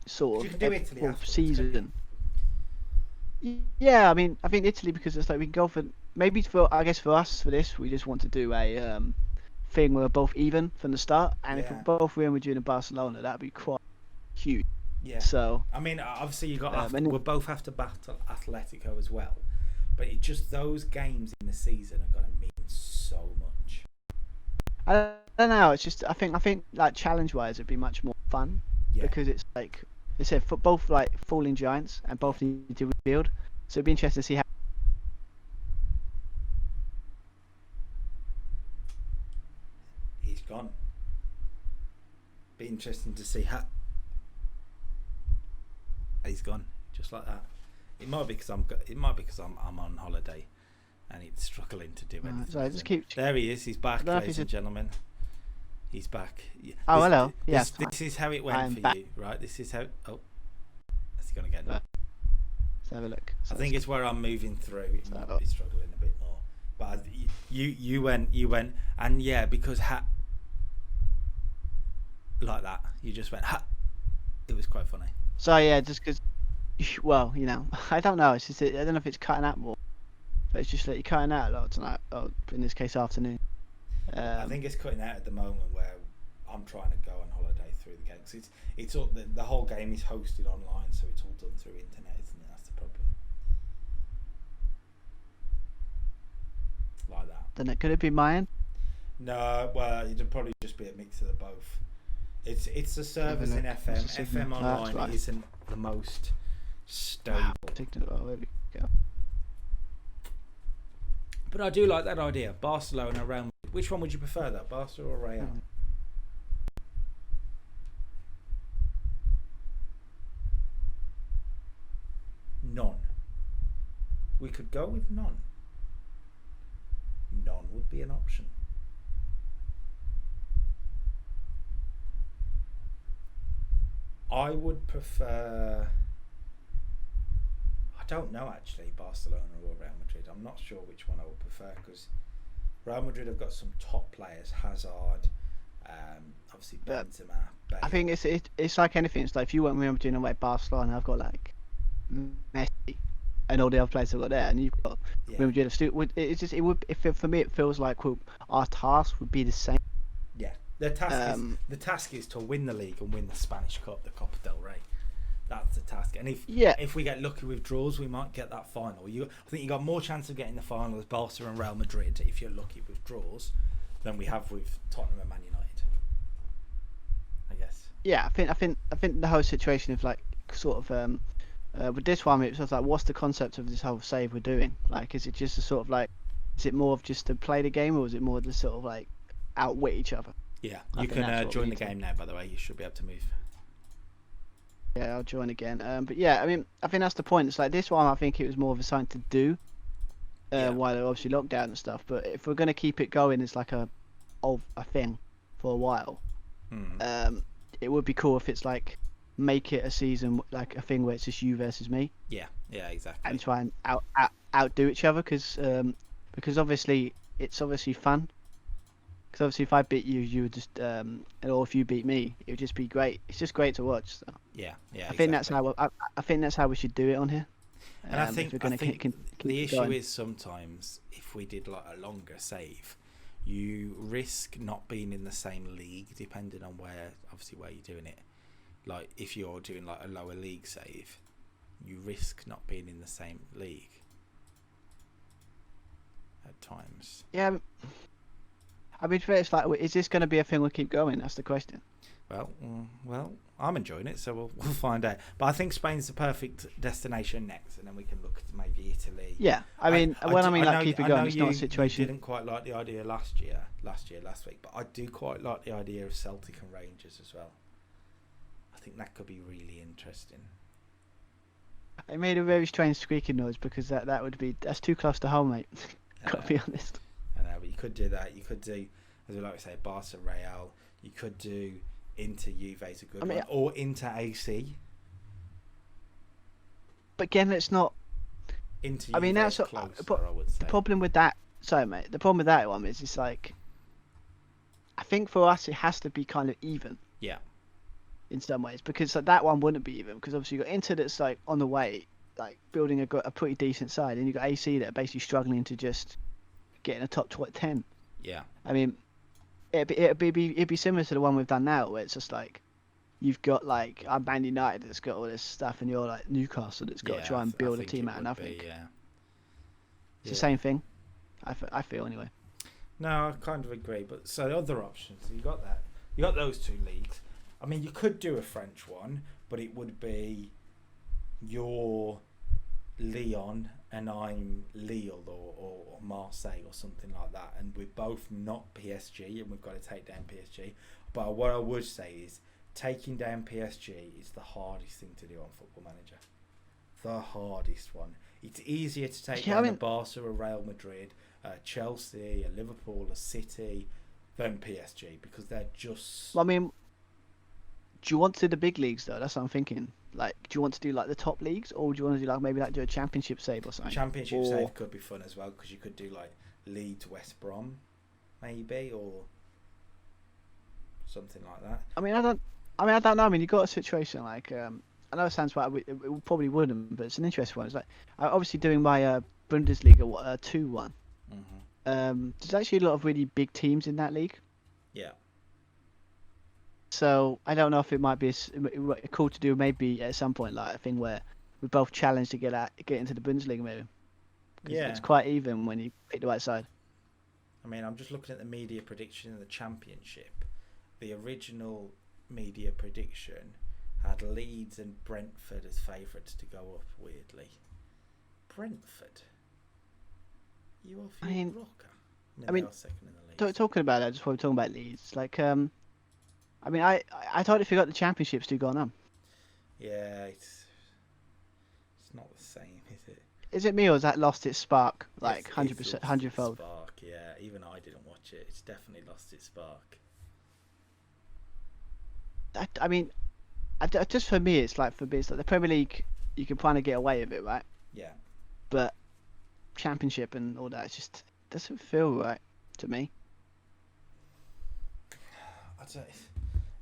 sort of season. Yeah, I mean Italy, because it's like we can go for maybe I guess for us for this we just want to do a thing where we're both even from the start, and if we're both Real Madrid and Barcelona, that'd be quite huge. Yeah. So I mean, obviously we'll both have to battle Atletico as well, but just those games in the season are going to mean so much. I don't know. It's just I think like challenge-wise it'd be much more fun because it's like they said, for both like falling giants and both need to rebuild. So it'd be interesting to see how. He's gone. Be interesting to see how. He's gone just like that. It might be because I'm on holiday, and he's struggling to do anything. So just keep. There he is. He's back, ladies and gentlemen. He's back. Oh, hello. This is how it went for you, right? This is how. Oh, is he going again? Let's have a look. I think it's where I'm moving through. It might be struggling a bit more. But you went, and yeah, because like that, you just went. It was quite funny. So yeah, just because, well, you know, I don't know. It's just I don't know if it's cutting out more, but it's just like you're cutting out a lot tonight. Oh, in this case, afternoon. I think it's cutting out at the moment where I'm trying to go on holiday through the game. Cause it's all the whole game is hosted online, so it's all done through internet, isn't it? That's the problem. Like that. Then could it be mine? No, well, it'd probably just be a mix of the both. It's the servers in FM. FM online isn't the most stable. Oh, there we go. But I do like that idea. Barcelona, Real Madrid. Which one would you prefer, though? Barca or Real? None. We could go with none. None would be an option. I would prefer... I don't know actually, Barcelona or Real Madrid. I'm not sure which one I would prefer, because Real Madrid have got some top players. Hazard, obviously Benzema, Bale. I think it's like anything. It's like if you want Real Madrid and like Barcelona, I've got like Messi and all the other players I've got there, and you've got Real Madrid. For me it feels like our task would be the same. Yeah, the task is to win the league and win the Spanish Cup, the Copa del Rey. That's the task. And if we get lucky with draws, we might get that final. I think you got more chance of getting the final with Barca and Real Madrid if you're lucky with draws than we have with Tottenham and Man United, I guess. Yeah, I think the whole situation of like sort of with this one, it's sort of like, what's the concept of this whole save we're doing? Like, is it just a sort of like, is it more of just to play the game, or is it more to sort of like outwit each other? Yeah, you can join the game now. By the way, you should be able to move. Yeah, I'll join again. But yeah, I mean, I think that's the point. It's like this one, I think it was more of a sign to do, while they're obviously locked down and stuff. But if we're going to keep it going, it's like a thing for a while. It would be cool if it's like, make it a season, like a thing where it's just you versus me. Yeah, exactly. And try and outdo each other, because obviously it's obviously fun. Because obviously, if I beat you, you would just, or if you beat me, it would just be great. It's just great to watch. So. Yeah. I think that's how I think that's how we should do it on here. And I think the issue is sometimes if we did like a longer save, you risk not being in the same league, depending on where you're doing it. Like if you're doing like a lower league save, you risk not being in the same league at times. Yeah. I mean, it's like, is this going to be a thing we'll keep going? That's the question. Well, I'm enjoying it, so we'll find out. But I think Spain's the perfect destination next, and then we can look at maybe Italy. Yeah, I mean, keep it going, it's not a situation. You didn't quite like the idea last week, but I do quite like the idea of Celtic and Rangers as well. I think that could be really interesting. It made a very strange squeaking noise, because that's too close to home, mate. Gotta be honest. I know, but you could do that. You could do, as we like to say, Barca Real. You could do Inter Juve, is a good one, or Inter AC. But again, it's not. Inter Juve, I mean, that's closer, I would say. The problem with that. Sorry, mate. The problem with that one is, it's like, I think for us it has to be kind of even. Yeah. In some ways, because that one wouldn't be even, because obviously you got Inter that's like on the way, like building a pretty decent side, and you got AC that are basically struggling to just get in a top 10. Yeah. I mean, it'd be similar to the one we've done now, where it's just like, you've got like Man United that's got all this stuff, and you're like Newcastle that's got to try and build a team out of nothing. It's the same thing. I feel anyway. No, I kind of agree. But so the other options, you got that. You got those two leagues. I mean, you could do a French one, but it would be your Lyon and I'm Lille or Marseille or something like that, and we're both not PSG, and we've got to take down PSG. But what I would say is, taking down PSG is the hardest thing to do on Football Manager. The hardest one. It's easier to take down a Barca, a Real Madrid, a Chelsea, a Liverpool, a City than PSG, because they're just... Well, I mean, do you want to do the big leagues though? That's what I'm thinking. Like, do you want to do like the top leagues, or do you want to do like maybe like do a championship save or something? Championship save could be fun as well, because you could do like Leeds, West Brom, maybe, or something like that. I don't know. I mean, you got a situation like I know it sounds like it probably wouldn't, but it's an interesting one. It's like, obviously doing my Bundesliga 2-1. There's actually a lot of really big teams in that league. Yeah. So I don't know if it might be cool to do maybe at some point, like a thing where we both challenge to get into the Bundesliga maybe. Yeah. It's quite even when you pick the right side. I mean, I'm just looking at the media prediction in the Championship. The original media prediction had Leeds and Brentford as favourites to go up, weirdly. Brentford? You off your rocker? I mean, second in the league. Talking about that, just while we're talking about Leeds, like, I mean, I totally forgot the Championship's still going on. Yeah, it's It's not the same, is it? Is it me or has that lost its spark? Like Yes, 100%, it's lost 100-fold. its spark, yeah. Even I didn't watch it. It's definitely lost its spark. I mean, just for me, it's like the Premier League. You can kind of get away with it, right? Yeah. But Championship and all that, it just doesn't feel right to me.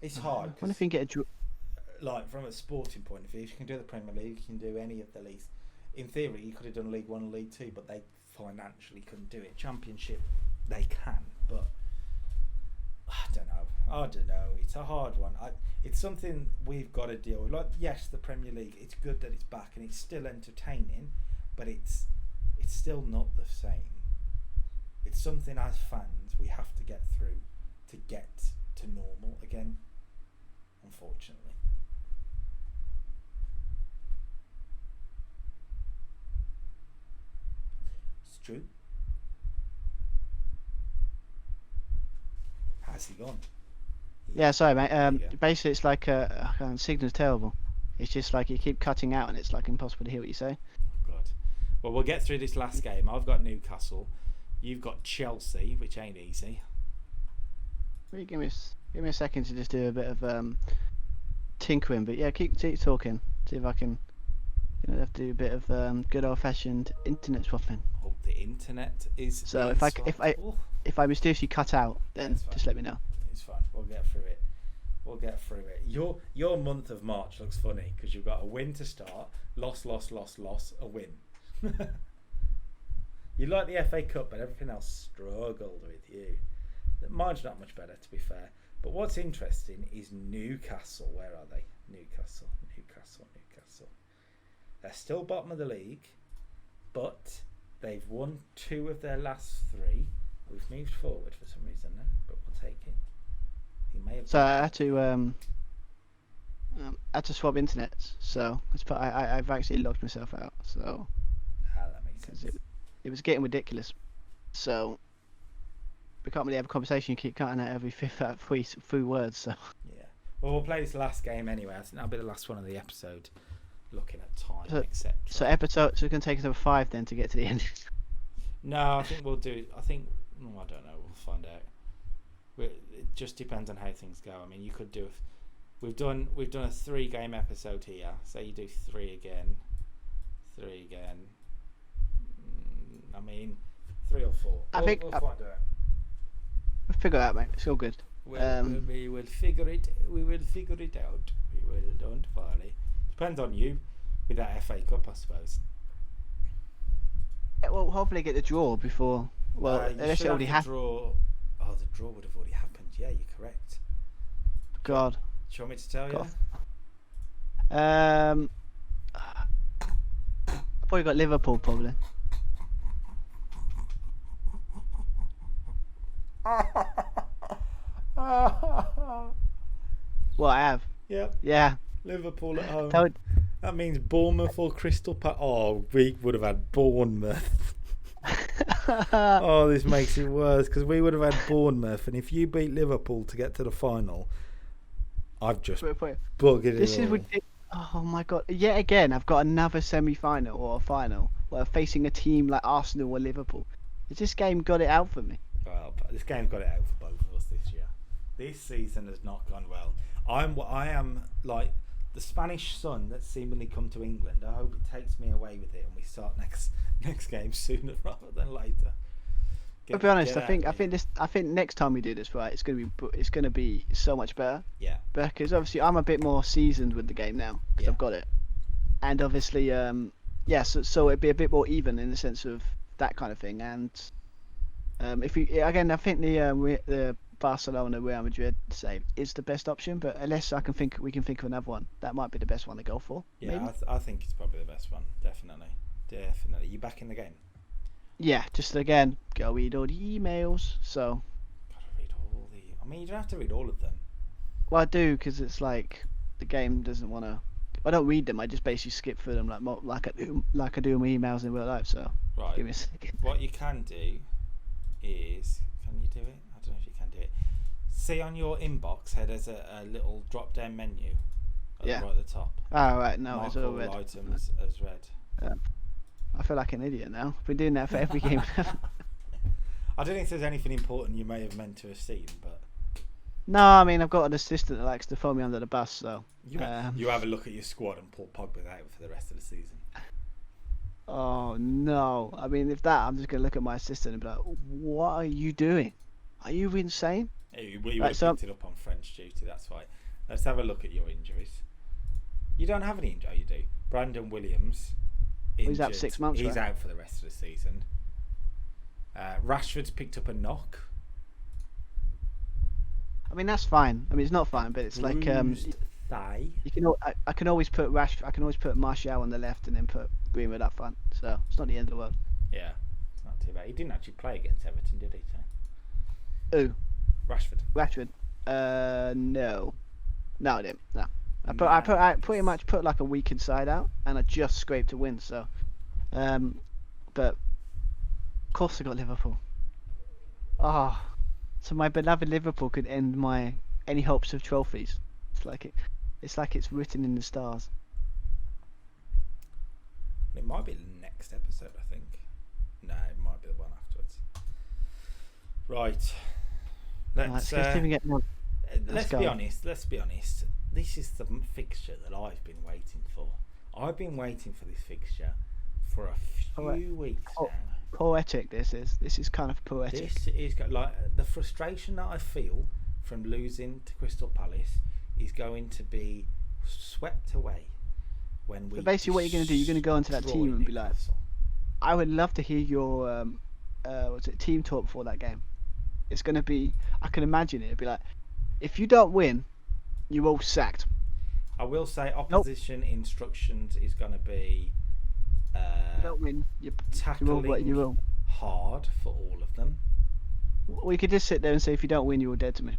It's hard. I wonder if you can get a draw. Like from a sporting point of view, if you can do the Premier League, you can do any of the leagues. In theory, you could have done League One and League Two, but they financially couldn't do it. Championship, they can, but I don't know. It's a hard one. It's something we've got to deal with. Like, yes, the Premier League. It's good that it's back and it's still entertaining, but it's still not the same. It's something as fans we have to get through to get to normal again. Unfortunately. True. How's he gone? Yeah, sorry, mate. Basically, it's like signal's terrible. It's just like you keep cutting out, and it's like impossible to hear what you say. God. Well, we'll get through this last game. I've got Newcastle. You've got Chelsea, which ain't easy. Will you give me a second to just do a bit of tinkering, but yeah, keep talking. See if I can. Gonna have to do a bit of good old-fashioned internet swapping. Oh, the internet is. So if I mysteriously cut out, then just let me know. It's fine. We'll get through it. Your month of March looks funny because you've got a win to start, loss, a win. You like the FA Cup, but everything else struggled with you. Mine's not much better, to be fair. But what's interesting is Newcastle. Where are they? Newcastle. They're still bottom of the league, but they've won 2 of their last 3. We've moved forward for some reason then, but we'll take it. He may have. So I had to swap internets. So I've actually locked myself out. So that makes sense. It was getting ridiculous. So we can't really have a conversation. You keep cutting out every three words. So yeah. Well, we'll play this last game anyway. I think that'll be the last one of the episode. Looking at time, etc. So it's going to take us over 5 then to get to the end. No, I think we'll do. I don't know. We'll find out. It just depends on how things go. I mean, you could do. We've done a 3-game episode here. Say you do 3 again. I mean, 3 or 4. We'll find out. We'll figure it out, mate. It's all good. We will figure it. We will figure it out. We will. Don't worry. Depends on you with that FA Cup, I suppose. Yeah, well, hopefully get the draw before. Well, unless it already happened. Oh, the draw would have already happened. Yeah, you're correct. God. Do you want me to tell you? I've probably got Liverpool, probably. Well, I have. Yep. Yeah. Liverpool at home. That means Bournemouth or Crystal Palace. Oh, we would have had Bournemouth. Oh, this makes it worse because we would have had Bournemouth, and if you beat Liverpool to get to the final, I've just buggered it. This is ridiculous. Oh my God! Yet again, I've got another semi-final or a final where I'm facing a team like Arsenal or Liverpool. Has this game got it out for me? Well, this game's got it out for both of us this year. This season has not gone well. I am like the Spanish sun that's seemingly come to England. I hope it takes me away with it and we start next game sooner rather than later. To be honest, I think next time we do this, right, it's gonna be so much better. Yeah. Because obviously I'm a bit more seasoned with the game now because I've got it, and obviously so it'd be a bit more even in the sense of that kind of thing. And I think the Barcelona, Real Madrid, say is the best option, but unless we can think of another one, that might be the best one to go for. Yeah, I think it's probably the best one. Definitely. You back in the game? Yeah, just again, go read all the emails. So. Gotta read all the. I mean, you don't have to read all of them. Well, I do because it's like the game doesn't want to. I don't read them. I just basically skip through them like I do my emails in real life. So. Right. Give me a second. What you can do is, can you do it? I don't know if you can do it. See on your inbox, there's a little drop-down menu. Yeah. Right at the top. Oh, right. No, Mark it's all all red. items as red. I feel like an idiot now. I've been doing that for every game. I don't think there's anything important you may have meant to have seen, but No, I mean, I've got an assistant that likes to throw me under the bus, so. you have a look at your squad and Paul Pogba out for the rest of the season. Oh, no. I mean, if that, I'm just going to look at my assistant and be like, what are you doing? Are you insane? You would have picked it up on French duty, that's why. Let's have a look at your injuries. You don't have any injury, you do. Brandon Williams, injured. He's out 6 months, He's right? out for the rest of the season. Rashford's picked up a knock. I mean, that's fine. I mean, it's not fine, but it's like Bruised thigh. you can. I can always put I can always put Martial on the left and then put Greenwood up front. So it's not the end of the world. Yeah, it's not too bad. He didn't actually play against Everton, did he? So. Who? Rashford. No, I didn't. No, I pretty much put like a weakened side out, and I just scraped a win. So, but of course I got Liverpool. Ah. So my beloved Liverpool could end my any hopes of trophies. It's like it's written in the stars. It might be the next episode, I think. No, it might be the one afterwards. Right. Let's be honest. Let's be honest. This is the fixture that I've been waiting for. I've been waiting for this fixture for a few weeks now. Poetic. This is kind of poetic. This is like the frustration that I feel from losing to Crystal Palace is going to be swept away when we. So basically, what you're going to do, you're going to go into that team and be like, I would love to hear your team talk before that game. It's going to be, I can imagine it. It'd be like, if you don't win, you're all sacked. I will say opposition instructions is going to be. You don't win. Tackling hard for all of them. We could just sit there and say, if you don't win, you're dead to me.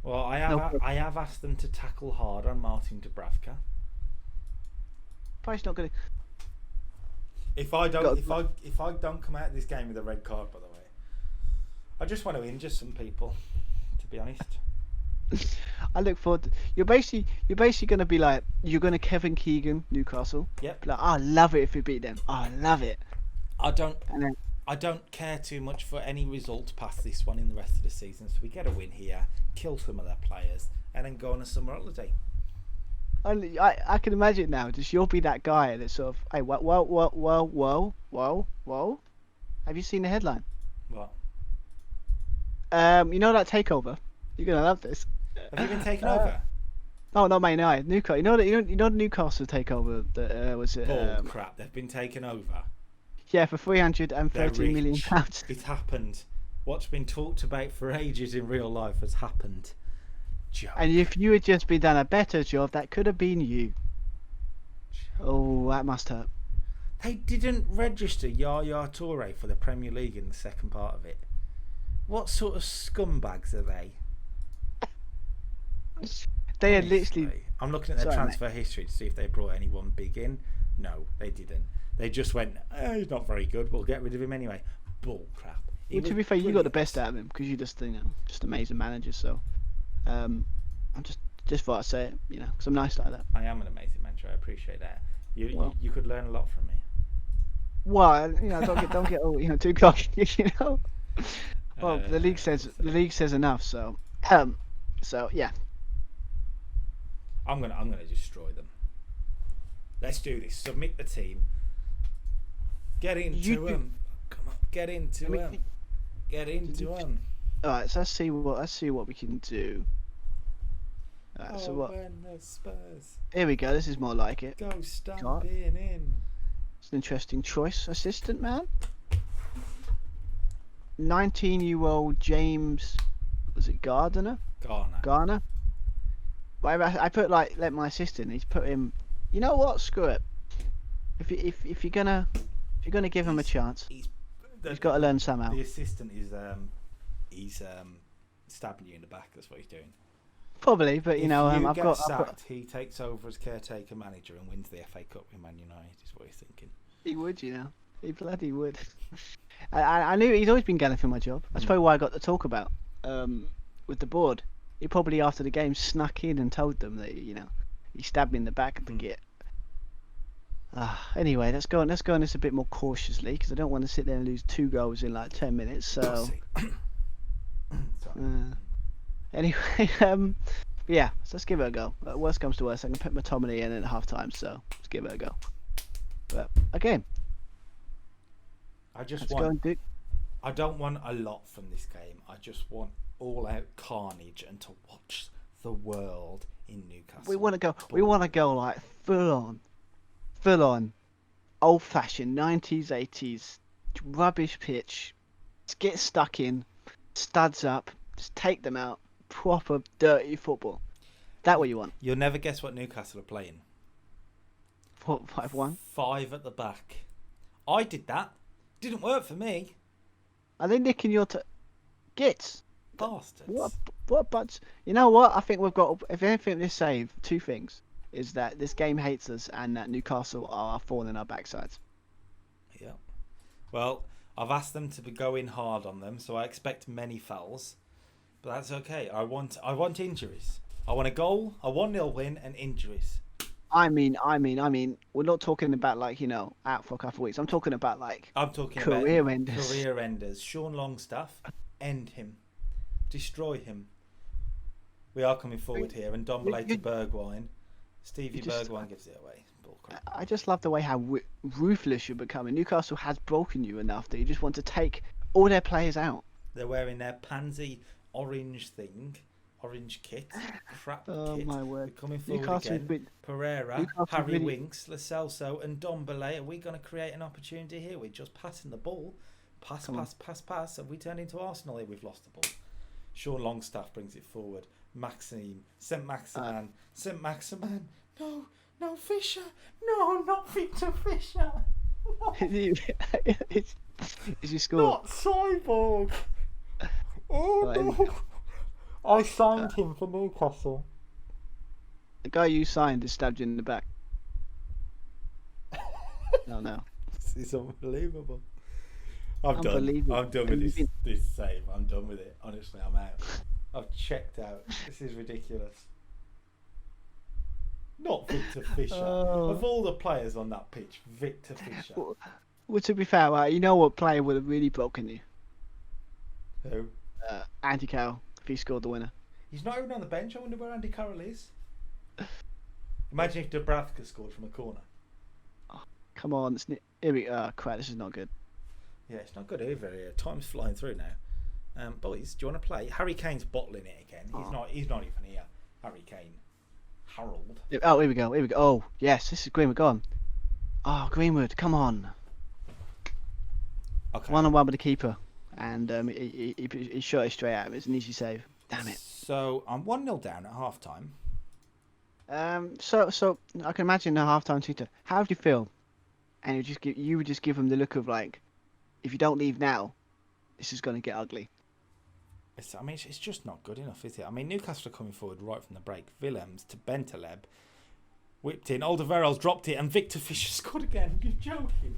Well, I have asked them to tackle hard on Martin Dubravka. Probably not going to. If I don't come out of this game with a red card, by the way, I just want to injure some people. To be honest. I look forward to, you're basically going to be like, you're going to Kevin Keegan Newcastle. Yep. Like, I love it if we beat them. I love it. I don't care too much for any result past this one in the rest of the season. So we get a win here, kill some of their players, and then go on a summer holiday. I can imagine now. Just you'll be that guy that sort of, hey, whoa. Have you seen the headline? What? You know that takeover. You're gonna love this. Have you been taken over? Oh, not Man United. Newcastle. You know the Newcastle takeover that was it? Oh crap! They've been taken over. Yeah, for £330 million. It happened. What's been talked about for ages in real life has happened. Joke. And if you had just been done a better job, that could have been you. Oh, that must hurt. They didn't register Yaya Toure for the Premier League in the second part of it. What sort of scumbags are they? They had literally. I'm looking at their transfer history to see if they brought anyone big in. No, they didn't. They just went, he's not very good. We'll get rid of him anyway. Bull crap. Well, to be fair, you got the best out of him because you just amazing manager. So, I'm just thought I'd say it, because I'm nice like that. I am an amazing manager. I appreciate that. You could learn a lot from me. Well, don't get all too cocky, Well, the league says enough. So yeah. I'm gonna destroy them. Let's do this. Submit the team. Get into them. Come on, get into them. Get into them. All right, so let's see what we can do. So what? The Spurs. Here we go. This is more like it. Go stomping in. It's an interesting choice, assistant man. 19-year-old James, was it Garner? I put let my assistant. He's put him. You know what? Screw it. If you're gonna give him a chance, he's got to learn somehow. The assistant is he's stabbing you in the back. That's what he's doing. Probably, but I've got sacked. He takes over as caretaker manager and wins the FA Cup with Man United. Is what he's thinking. He would, he bloody would. I knew he's always been gunning for my job. That's probably why I got to talk about with the board. he probably after the game snuck in and told them that he stabbed me in the back of the git. Anyway, let's go on this a bit more cautiously because I don't want to sit there and lose 2 goals in like 10 minutes. So, anyway, yeah, so let's give it a go. Worst comes to worst, I can put McTominay in at half time, so let's give it a go. But again, I don't want a lot from this game. I just want all-out carnage and to watch the world in Newcastle. We want to go like full on, old-fashioned 90s, 80s, rubbish pitch. Just get stuck in, studs up, just take them out. Proper dirty football. That what you want? You'll never guess what Newcastle are playing. What, 5-1? 5 at the back. I did that. Didn't work for me. Are they nicking your gits? Bastards. What bunch? You know what? I think we've got. If anything, this save 2 things is that this game hates us and that Newcastle are falling our backsides. Yeah. Well, I've asked them to go in hard on them, so I expect many fouls. But that's okay. I want injuries. I want a goal, a 1-0 win, and injuries. I mean, we're not talking about out for a couple of weeks. I'm talking about career enders. Career enders. Sean Longstaff, end him, destroy him. We are coming forward here, and Dombele to Bergwijn. Stevie Bergwijn gives it away. I just love the way how ruthless you're becoming. Newcastle has broken you enough that you just want to take all their players out. They're wearing their pansy orange kit, crap kit. Oh my word! We're coming forward again. Pereira, Harry Winks, Lo Celso, and Dombele. Are we going to create an opportunity here? We're just passing the ball, pass. Have we turned into Arsenal here? We've lost the ball. Sean Longstaff brings it forward. St. Maximan. No, Fisher. No, not Victor Fisher. No. Is he scored? Not Cyborg. Oh no. I signed him for Newcastle. The guy you signed is stabbed you in the back. No. This is unbelievable. I'm done with this save. I'm done with it. Honestly, I'm out. I've checked out. This is ridiculous. Not Victor Fisher. Of all the players on that pitch, Victor Fisher. Well, to be fair, right, you know what player would have really broken you? Who? Andy Carroll, if he scored the winner. He's not even on the bench. I wonder where Andy Carroll is. Imagine if Dubravka scored from a corner. Oh, come on. Crap, this is not good. Yeah, it's not good either here. Time's flying through now. Boys, do you want to play? Harry Kane's bottling it again. He's not even here. Harry Kane. Harold. Oh, here we go. Oh, yes, this is Greenwood. Go on. Oh, Greenwood, come on. Okay. 1-on-1 with the keeper. And he shot it straight at him. It's an easy save. Damn it. So, I'm 1-0 down at half-time. So I can imagine a half-time tutor. How would you feel? And you would just give him the look of like, if you don't leave now, this is going to get ugly. It's just not good enough, is it? I mean, Newcastle are coming forward right from the break. Willems to Bentaleb. Whipped in. Alderweireld's dropped it, and Victor Fisher scored again. You're joking.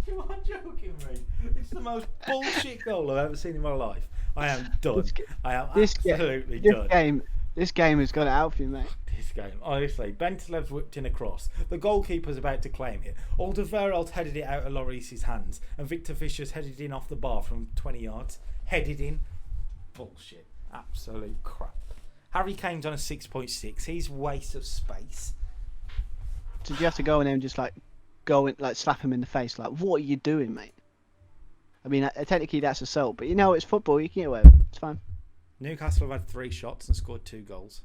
You are joking, mate. It's the most bullshit goal I've ever seen in my life. I am done. I am absolutely done. This game has got it out for you, mate. This game, honestly. Bentaleb's whipped in a cross. The goalkeeper's about to claim it. Alderweireld's headed it out of Lloris's hands, and Victor Fisher's headed in off the bar from 20 yards. Headed in. Bullshit. Absolute crap. Harry Kane's on a 6.6. He's waste of space. So do you have to go in there and just slap him in the face? Like, what are you doing, mate? I mean, technically that's assault, but it's football. You can get away with it. It's fine. Newcastle have had 3 shots and scored 2 goals.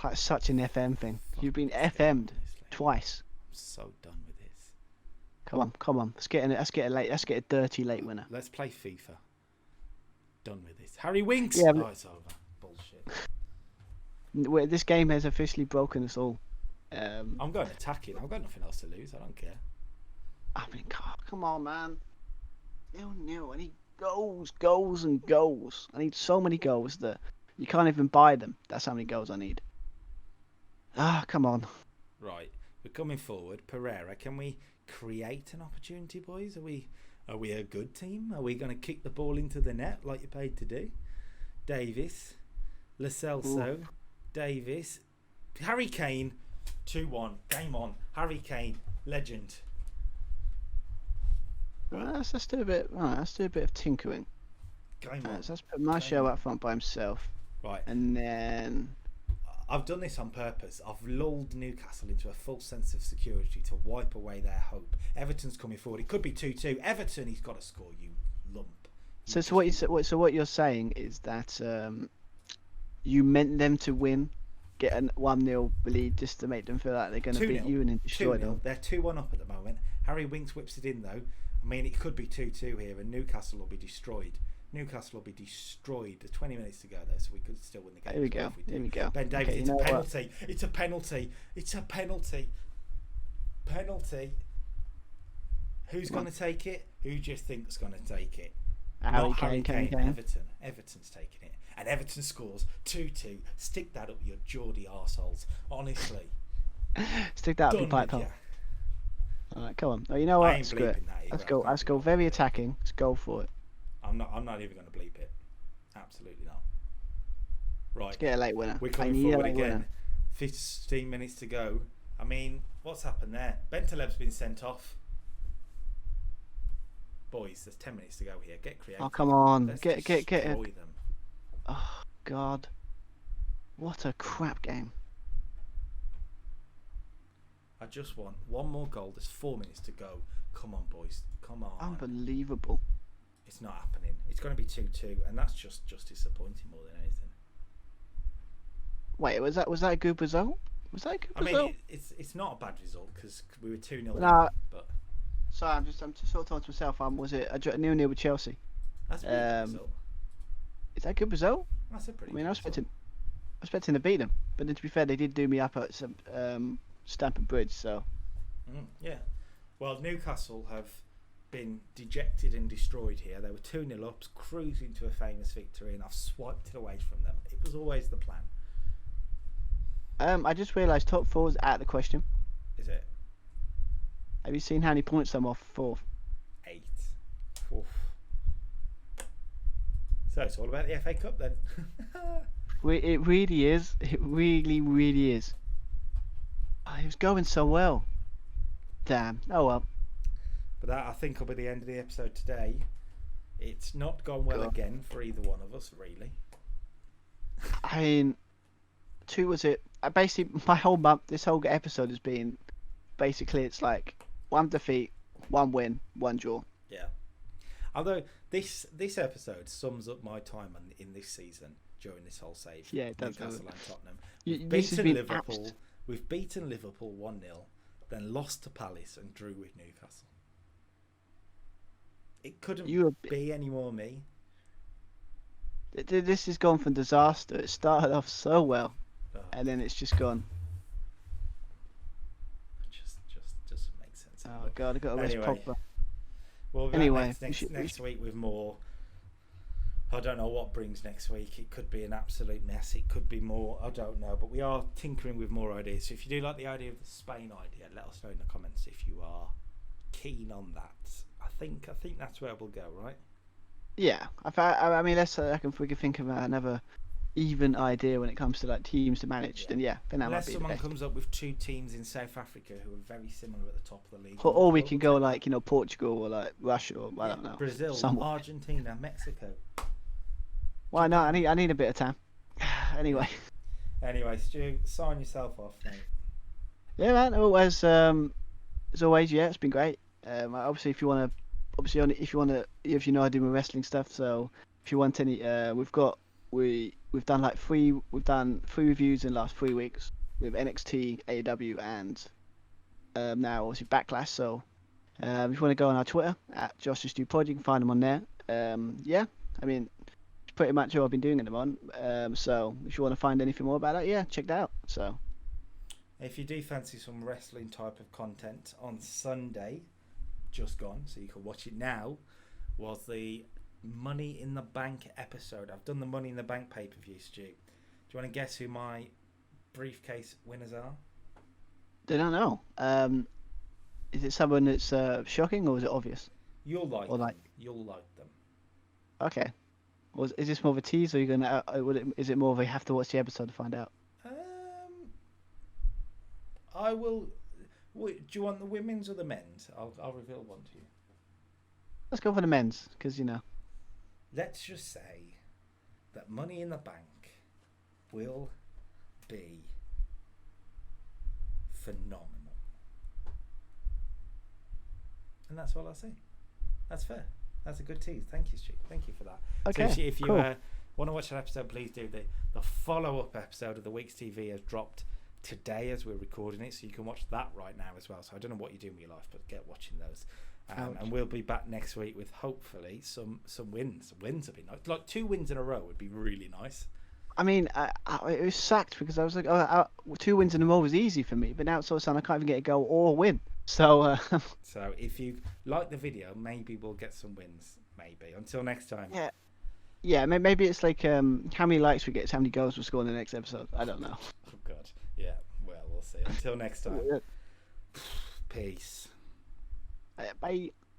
That's such an FM thing. You've been FM'd twice. I'm so done with this. Come on. Let's get a dirty late winner. Let's play FIFA. Done with this. Harry Winks. Yeah, it's over. Bullshit. This game has officially broken us all. I'm going attacking. I've got nothing else to lose. I don't care. I mean, come on, man. 0-0. I need goals and goals. I need so many goals that you can't even buy them. That's how many goals I need. Come on. Right. We're coming forward. Pereira, can we create an opportunity, boys? Are we a good team? Are we going to kick the ball into the net like you're paid to do? Davis. Lo Celso, Davis, Harry Kane, 2-1. Game on. Harry Kane, legend. Right, let's do a bit. Right, let's do a bit of tinkering. Game on. So let's put Martial up front by himself. Right. And then I've done this on purpose. I've lulled Newcastle into a false sense of security to wipe away their hope. Everton's coming forward. It could be 2-2. Everton, he's got to score, you lump. So what you're saying is that you meant them to win, get a 1-0 lead just to make them feel like they're going to beat you and then destroy them. They're 2-1 up at the moment. Harry Winks whips it in though. I mean, it could be 2-2 here, and Newcastle will be destroyed. Newcastle will be destroyed. There's 20 minutes to go though, so we could still win the game. Here we go. Ben Davies, it's a penalty. It's a penalty. It's a penalty. Penalty. Who's going to take it? Who do you think's going to take it? Not Harry Kane. Everton's taking it. And Everton scores 2-2. Stick that up your Geordie arseholes. Honestly. Stick that up your pipe hole. Alright, come on. Oh, you know what? Screw it. Let's go very attacking. Let's go for it. I'm not even going to bleep it. Absolutely not. Right. Let's get a late winner. We're coming forward again. 15 minutes to go. I mean, what's happened there? Bentaleb's been sent off. Boys, there's 10 minutes to go here. Get creative. Oh, come on. Let's get destroy them. Oh, God. What a crap game. I just want one more goal. There's 4 minutes to go. Come on, boys. Come on. Unbelievable. It's not happening. It's going to be 2-2, and that's just disappointing more than anything. Wait, was that a good result? Was that a good result? I mean, it's not a bad result because we were 2-0 down, but sorry, I'm just sort of talking to myself. Was it a 0-0 with Chelsea? That's a good result. Is that a good result? That's a pretty. I was expecting to beat them, but then to be fair, they did do me up at some Stamford Bridge. So. Yeah. Well, Newcastle have been dejected and destroyed here. They were 2-0 up, cruising to a famous victory, and I've swiped it away from them. It was always the plan. I just realised top 4 is out of the question. Is it? Have you seen how many points I'm off 4th? 8. Oof. So it's all about the FA Cup then. It really is. It really, really is. Oh, it was going so well. Damn. Oh well. But that, I think, will be the end of the episode today. It's not gone well again for either one of us, really. I mean, 2 was it? Basically, my whole month, this whole episode has been basically it's like 1 defeat, 1 win, 1 draw. Yeah. Although this episode sums up my time in this season during this whole save. Yeah, it does. Newcastle and Tottenham. We've beaten Liverpool 1-0, then lost to Palace and drew with Newcastle. It couldn't be any more me. This has gone from disaster. It started off so well, and then it's just gone. Just doesn't make sense. Oh God, I got to rest Pogba. We'll be back next week with more. I don't know what brings next week. It could be an absolute mess. It could be more. I don't know. But we are tinkering with more ideas. So if you do like the idea of the Spain idea, let us know in the comments if you are keen on that. I think that's where we'll go, right? Yeah. I mean, if we can think of another even idea when it comes to like teams to manage, then yeah, then that Unless might be someone the best. comes up with 2 teams in South Africa who are very similar at the top of the league. Or we can go like Portugal or like Russia or I don't know. Brazil, Argentina, Mexico. Why not? I need a bit of time. Anyway, Stu, sign yourself off, mate. Yeah, man. As always, yeah, it's been great. Obviously, if you know, I do my wrestling stuff. So if you want any, we've done 3 reviews in the last 3 weeks with NXT, AEW, and now obviously Backlash. So if you want to go on our Twitter at Josh and Stu Pod, you can find them on there. Yeah, I mean, it's pretty much all I've been doing at the moment. So if you want to find anything more about that, yeah, check that out. So if you do fancy some wrestling type of content, on Sunday, just gone, so you can watch it now, was the Money in the Bank episode. I've done the Money in the Bank pay-per-view, Stu. Do you want to guess who my briefcase winners are? I don't know. Is it someone that's shocking or is it obvious? You'll like them. You'll like them. Okay. Or is this more of a tease, or are you gonna? Is it more of a have to watch the episode to find out? I will. Do you want the women's or the men's? I'll reveal one to you. Let's go for the men's, because Let's just say that Money in the Bank will be phenomenal. And that's all I'll say. That's fair. That's a good tease. Thank you, Stu. Thank you for that. Okay, So if you cool. want to watch that episode, please do. The follow-up episode of the Week's TV has dropped today as we're recording it, so you can watch that right now as well. So I don't know what you do in your life, but get watching those. And we'll be back next week with hopefully some wins. Wins would be nice. Like 2 wins in a row would be really nice. I mean, it was sacked because I was like, 2 wins in a row was easy for me, but now it's sort of sound I can't even get a goal or a win. So. So if you like the video, maybe we'll get some wins. Maybe. Until next time. Yeah. Yeah, maybe it's like how many likes we get is how many goals we'll score in the next episode. I don't know. Oh God. Yeah. Well, we'll see. Until next time. Peace. Bye.